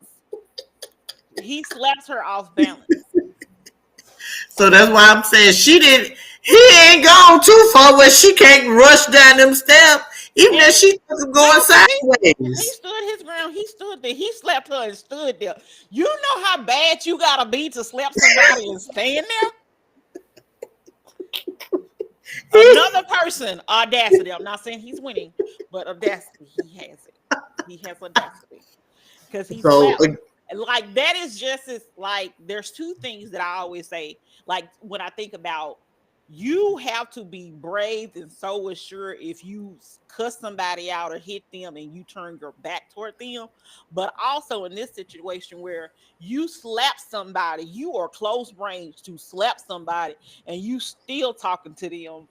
He slaps her off balance. So that's why I'm saying he ain't gone too far where she can't rush down them steps, even if she was going sideways. He stood his ground. He stood there. He slapped her and stood there. You know how bad you gotta be to slap somebody and stand there? Another person, Audacity. I'm not saying he's winning, but Audacity, he has it. He has Audacity. Because he slapped. Like that is just as like there's two things that I always say. Like when I think about you have to be brave and so assured if you cuss somebody out or hit them and you turn your back toward them. But also in this situation where you slap somebody, you are close range to slap somebody and you still talking to them.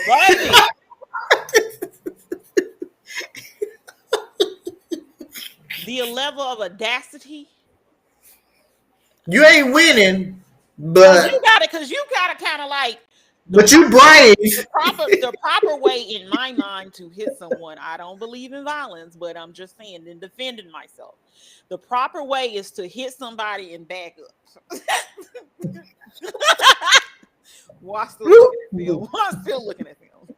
Baby. The level of audacity. You ain't winning, but you gotta kind of like. But you brave. The proper way in my mind to hit someone. I don't believe in violence, but I'm just saying in defending myself. The proper way is to hit somebody and back up. Why still looking at them?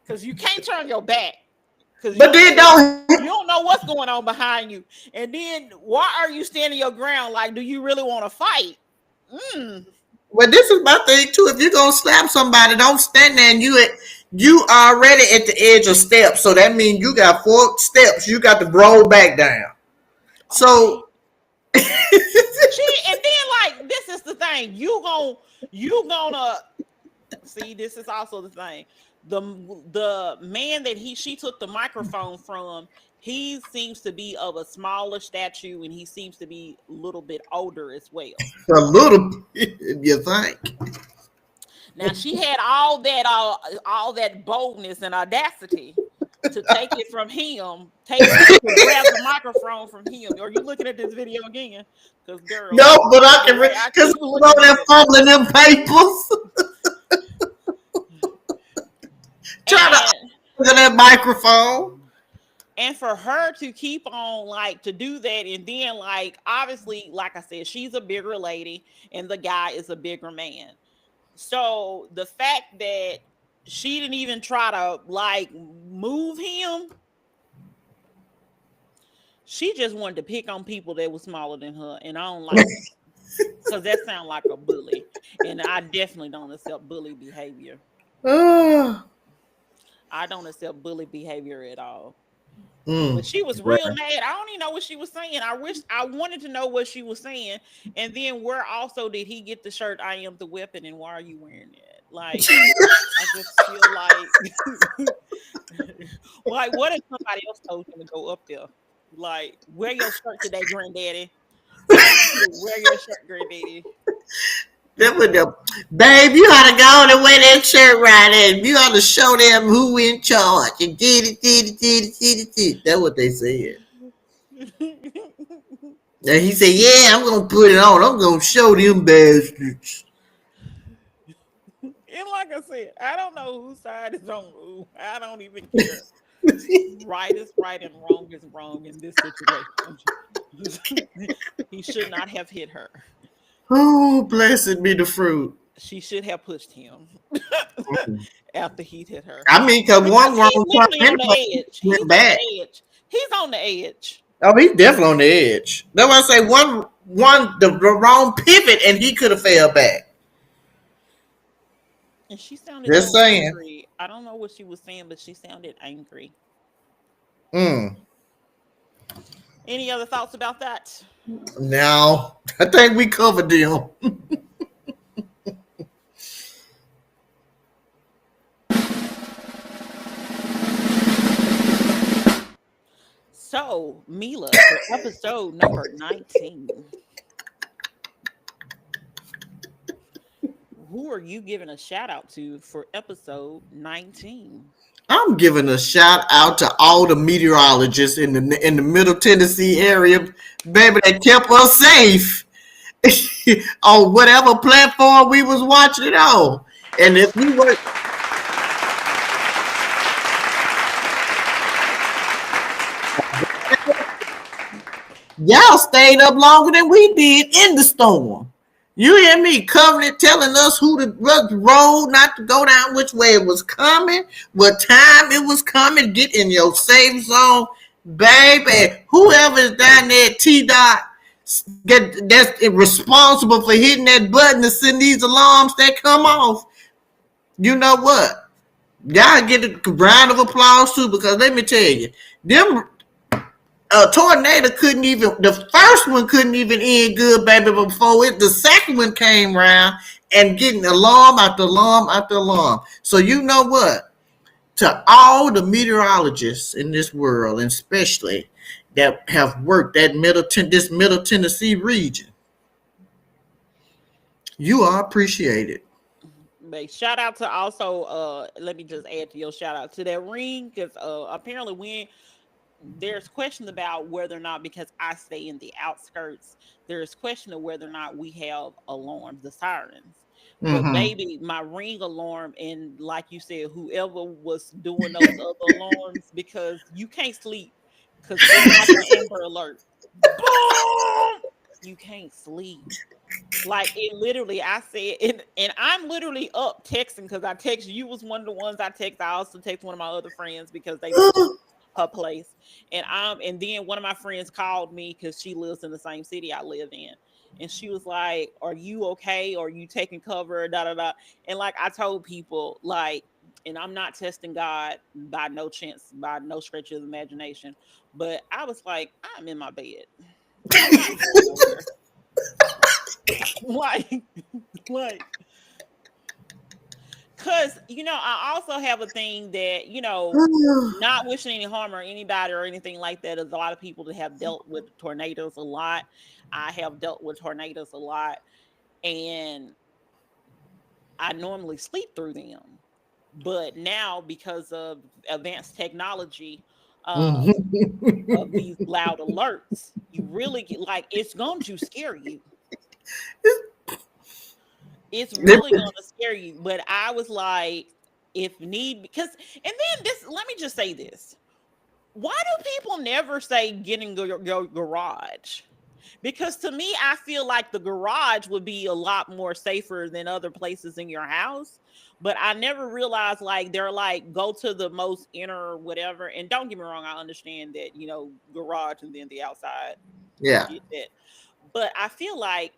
Because you can't turn your back. But then you don't know what's going on behind you. And then why are you standing your ground? Like, do you really want to fight? Well, this is my thing too. If you're gonna slap somebody, don't stand there and you already at the edge of steps. So that means you got 4 steps. You got to roll back down. So and then like this is the thing. You gonna see, this is also the thing. The man that she took the microphone from, he seems to be of a smaller stature and he seems to be a little bit older as well. A little bit, you think? Now she had all that boldness and audacity. to take it from him, to grab the microphone from him. Are you looking at this video again? Because girl, No, but I the can way I because keep I'm over looking there at fumbling them papers, trying to it, look at that microphone. and for her to keep on like to do that, and then like obviously, like I said, she's a bigger lady, and the guy is a bigger man. So the fact that she didn't even try to like move him, she just wanted to pick on people that were smaller than her, and I don't like that because that sounds like a bully, and I definitely don't accept bully behavior. Oh, I don't accept bully behavior at all. But mm, she was real well, mad. I don't even know what she was saying. I wanted to know what she was saying. And then where also did he get the shirt "I am the weapon" and why are you wearing it? Like I just feel like what if somebody else told him to go up there? Like, wear your shirt today, granddaddy. Wear your shirt, granddaddy. that would them, babe. You ought to go on and wear that shirt right there. You ought to show them who in charge. And did it. That's what they said. And he said, "Yeah, I'm gonna put it on. I'm gonna show them bastards." And like I said, I don't know whose side is on who. I don't even care. Right is right and wrong is wrong in this situation. He should not have hit her. Oh, blessed be the fruit. She should have pushed him after he hit her. I mean, cause Because one he's wrong literally on turn the edge. He's went on back. the edge. He's on the edge. Oh, he's definitely on the edge. That's why I say the wrong pivot and he could have fell back. And she sounded Just so saying. angry. I don't know what she was saying, but she sounded angry. Mm. Any other thoughts about that? Now, I think we covered them. So, Mila, for episode number 19, who are you giving a shout out to for episode 19? I'm giving a shout out to all the meteorologists in the Middle Tennessee area, baby, that kept us safe on whatever platform we was watching it on. And if we were, y'all stayed up longer than we did in the storm. You hear me? Covenant telling us what road not to go down, which way it was coming, what time it was coming. Get in your safe zone, baby. Whoever is down there at T Dot, that's responsible for hitting that button to send these alarms that come off. You know what? Y'all get a round of applause too, because let me tell you, them a tornado couldn't even, the first one couldn't even end good, baby, before the second one came around and getting alarm after alarm after alarm. So you know what? To all the meteorologists in this world, and especially that have worked this Middle Tennessee region, you are appreciated. But shout out to also, let me just add to your shout out to that ring, because apparently when there's question about whether or not, because I stay in the outskirts, there's question of whether or not we have alarms, the sirens. But Mm-hmm. baby, my ring alarm, and like you said, whoever was doing those other alarms, because you can't sleep, because it's like an Amber Alert. Boom! You can't sleep. Like it literally, I said, and I'm literally up texting, because I text you, was one of the ones I text. I also text one of my other friends because they live in her place. And then one of my friends called me because she lives in the same city I live in. And she was like, "Are you okay? Are you taking cover? Da da da." And like I told people, like, and I'm not testing God by no chance, by no stretch of the imagination. But I was like, I'm in my bed. I'm not going nowhere. like, like, cause I also have a thing that not wishing any harm or anybody or anything like that. There's a lot of people that have dealt with tornadoes a lot. I have dealt with tornadoes a lot, and I normally sleep through them. But now, because of advanced technology, um, of Mhm. these loud alerts, you really get like it's going to scare you. It's really going to scare you. But I was like, if need, because, and then this, let me just say this. Why do people never say get in your garage? Because to me, I feel like the garage would be a lot more safer than other places in your house. But I never realized like they're like go to the most inner whatever. And don't get me wrong, I understand that, garage and then the outside. Yeah, Get that. But I feel like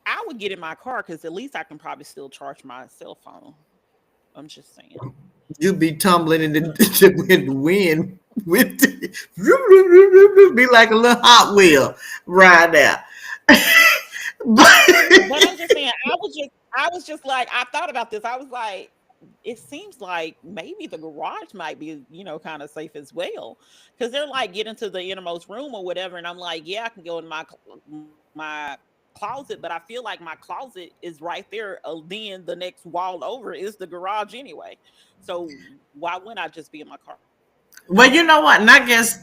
I would get in my car because at least I can probably still charge my cell phone. I'm just saying. you be tumbling in in the wind with be like a little Hot Wheel right there. But But I'm just saying, I was just like, I thought about this. I was like, it seems like maybe the garage might be, kind of safe as well. Cause they're like, get into the innermost room or whatever. And I'm like, yeah, I can go in my closet, but I feel like my closet is right there. Then the next wall over is the garage anyway. So why wouldn't I just be in my car? well, you know what? And I guess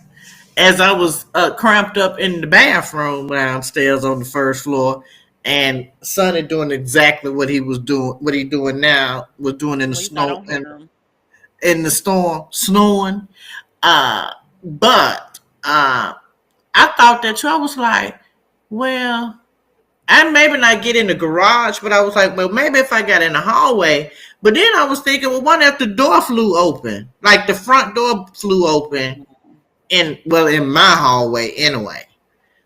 as I was cramped up in the bathroom downstairs on the first floor, and Sonny doing exactly what he was doing, what he doing now, was doing in the At least I snow don't and hear them. in the storm, snowing. But I thought that too. I was like, well, I maybe not get in the garage, but I was like, well, maybe if I got in the hallway. But then I was thinking, well, what if the door flew open? Like the front door flew open in my hallway anyway.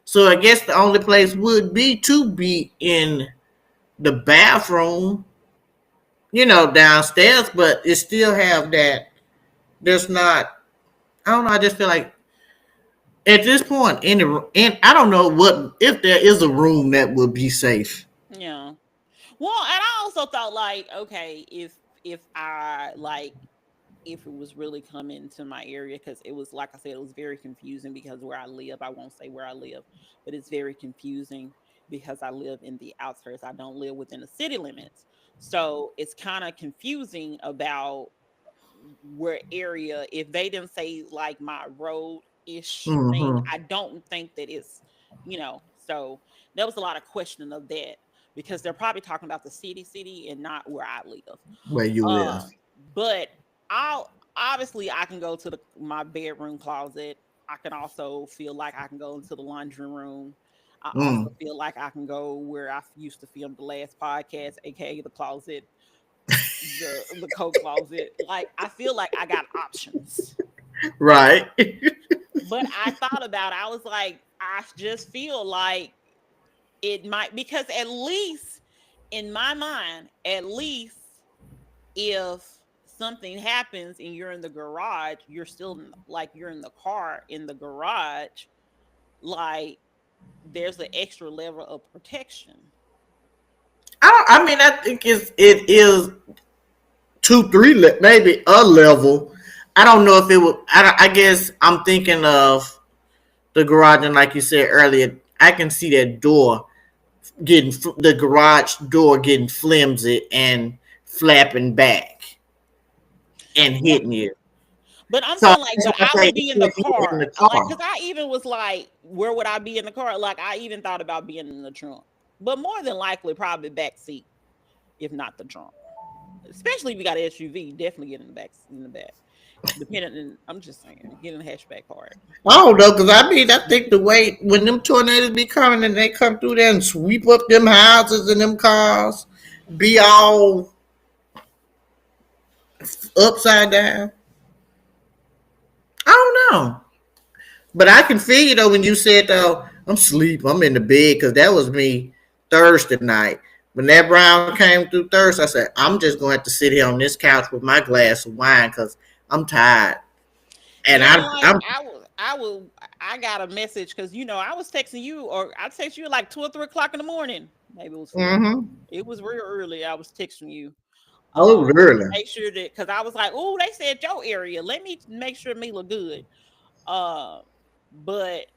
So I guess the only place would be to be in the bathroom, downstairs, but it still have that. There's not. I don't know. I just feel like at this point, I don't know what if there is a room that would be safe. Yeah. Well, and I also thought like, okay, if I like if it was really coming to my area, because it was like I said, it was very confusing because where I live, I won't say where I live, but it's very confusing because I live in the outskirts. I don't live within the city limits. So it's kind of confusing about where area. If they didn't say like my road ish thing, Mm-hmm. I don't think that it's, so there was a lot of questioning of that because they're probably talking about the city and not where I live. Where you live? But I'll obviously I can go to my bedroom closet. I can also feel like I can go into the laundry room. I also Mm. feel like I can go where I used to film the last podcast, aka the closet, the coat closet. Like I feel like I got options. Right. But I thought about it, I was like, I just feel like it might, because at least in my mind, at least if something happens and you're in the garage, you're still like you're in the car in the garage, like there's an extra level of protection. I mean, I think it is two, three, maybe a level. I don't know if it would. I guess I'm thinking of the garage, and like you said earlier, I can see that door getting the garage door getting flimsy and flapping back and Well, hitting you. but I'm So I saying like, but I say would be in even the if you were in car. the Like, car. cause I even was like, where would I be in the car? Like, I even thought about being in the trunk. But more than likely, probably back seat, if not the trunk. Especially if you got an SUV, definitely get in the back in the back. Depending, I'm just saying, get in the hatchback part. I don't know, cause I mean, I think the way when them tornadoes be coming and they come through there and sweep up them houses and them cars, be all upside down. I don't know, but I can feel you though when you said though I'm asleep, I'm in the bed, cause that was me Thursday night. When that Brown came through Thursday, I said I'm just gonna have to sit here on this couch with my glass of wine, cause I'm tired. And Yeah, like I'm I got a message because I was texting you, or I texted you like 2 or 3 o'clock in the morning. Maybe it was 4. mm-hmm. It was real early. I was texting you. Oh, To really? make sure that, because I was like, oh, they said your area. Let me make sure me look good. Uh, but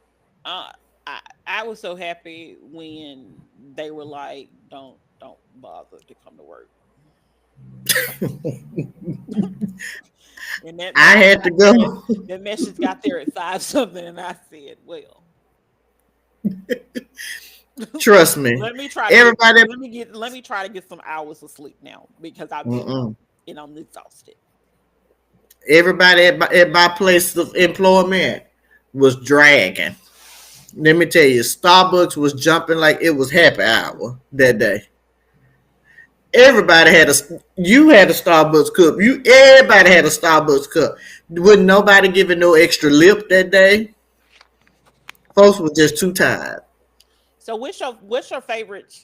uh, I I was so happy when they were like, don't bother to come to work. And that I message had to got there at go. that message got there at 5 something, and I said, "Well, Trust me. Everybody. let me try to get some hours of sleep now because I've been up Mm-mm. and I'm exhausted." Everybody at my place of employment was dragging. Let me tell you, Starbucks was jumping like it was happy hour that day. Everybody had a you had a Starbucks cup. Everybody had a Starbucks cup. Wasn't nobody giving no extra lip that day. Folks were just too tired. So what's your favorite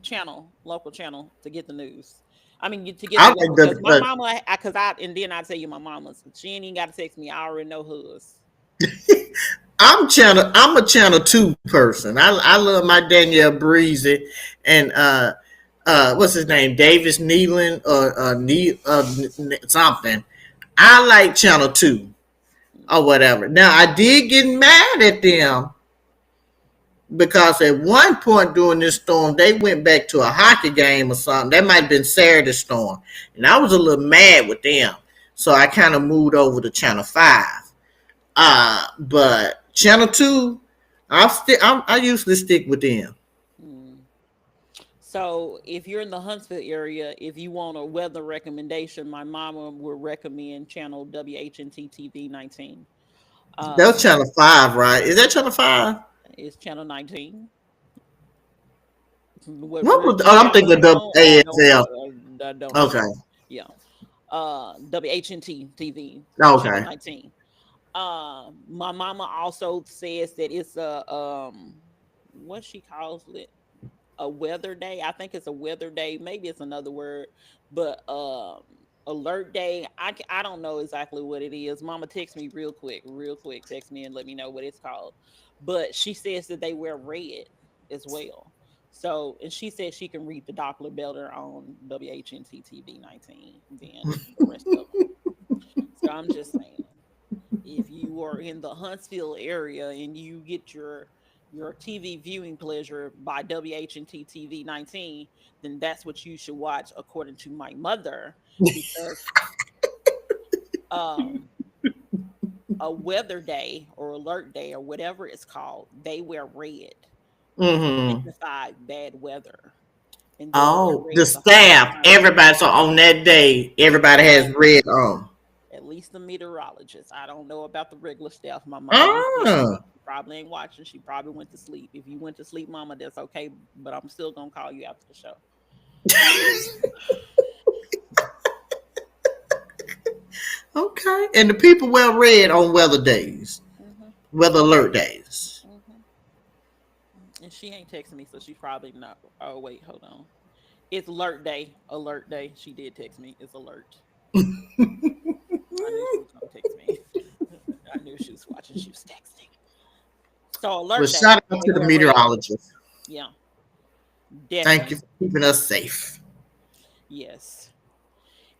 channel, local channel to get the news? I mean, to get I the like weather because my the mama, because I and then I tell you my mama's. She ain't even got to text me. I already know hers. I'm a channel two person. I love my Danielle Breezy and what's his name, Davis Nealon or something. I like channel two or whatever. Now I did get mad at them because at one point during this storm, they went back to a hockey game or something. That might have been Saturday storm, and I was a little mad with them. So I kind of moved over to Channel 5. But Channel 2, I usually stick with them. Hmm. So if you're in the Huntsville area, if you want a weather recommendation, my mama would recommend channel WHNT TV 19. That's Um, Channel 5, right? Is that Channel 5? it's channel 19. What What was, radio oh, I'm channel thinking it's of on? I don't ASL. know. I don't know. Okay. Yeah. WHNT TV, channel Okay. 19. My mama also says that it's a what she calls it, a weather day. I think it's a weather day. Maybe it's another word, but alert day. I don't know exactly what it is. Mama, text me real quick. Text me and let me know what it's called. But she says that they wear red as well. So, and she said she can read the Doppler better on WHNT TV 19 than the rest of them. So I'm just saying, if you are in the Huntsville area and you get your TV viewing pleasure by WHNT TV 19, then that's what you should watch according to my mother because um a weather day or alert day or whatever it's called, they wear red to Mm-hmm. signify bad weather. And they'll wear Oh, the red the whole staff, time. everybody. So on that day, everybody has Well, red on. at least the meteorologist. I don't know about the regular staff. My mama ain't watching. Ah, She probably ain't watching. She probably went to sleep. If you went to sleep, mama, that's okay. But I'm still gonna call you after the show. okay. And the people wear red on weather days, Hmm. weather alert days. Hmm. And she ain't texting me, so she's probably not. Oh wait, hold on. It's alert day. Alert day. She did text me. It's alert. I knew she was gonna text me. I knew she was watching. She was texting. So Well, alert day. shout out They to the wear red. meteorologist. Yeah, Thank you definitely. for keeping us safe. Yes.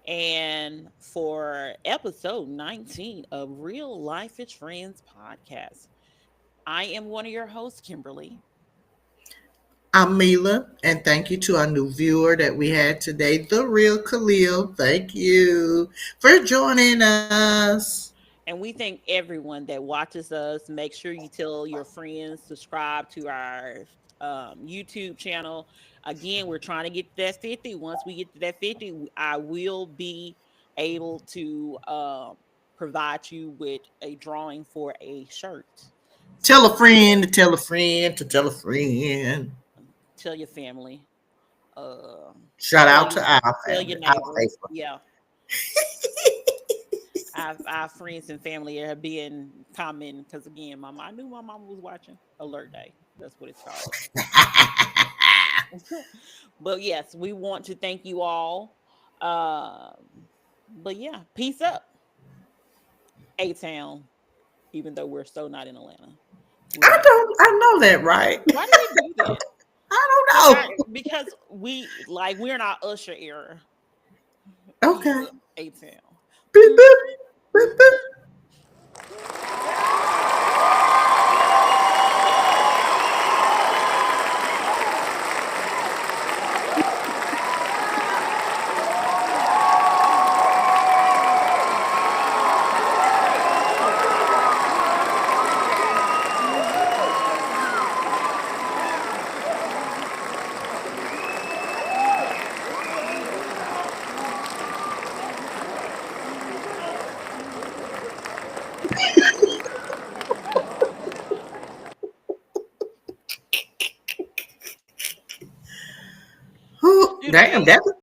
And for episode 19 of Real Life is Friends podcast, I am one of your hosts, Kimberly. I'm Mila, and thank you to our new viewer that we had today, the real Khalil. Thank you for joining us. And we thank everyone that watches us. Make sure you tell your friends, subscribe to our YouTube channel. Again, we're trying to get to that 50. Once we get to that 50, I will be able to provide you with a drawing for a shirt. Tell So a friend to tell a friend to tell a friend. tell your family, um, Shout tell out you, to our tell your family, our neighbors. faithful. Yeah, our friends and family are being commenting because again, I knew my mama was watching. Alert day, that's what it's called. But yes, we want to thank you all. But yeah, peace up, A Town. Even though we're so not in Atlanta, we're not. I know that, right? Why do we do that? I Like don't know. because we're in our Usher era. Peace Okay. up, A Town. Beep, beep, beep, beep. Damn, okay.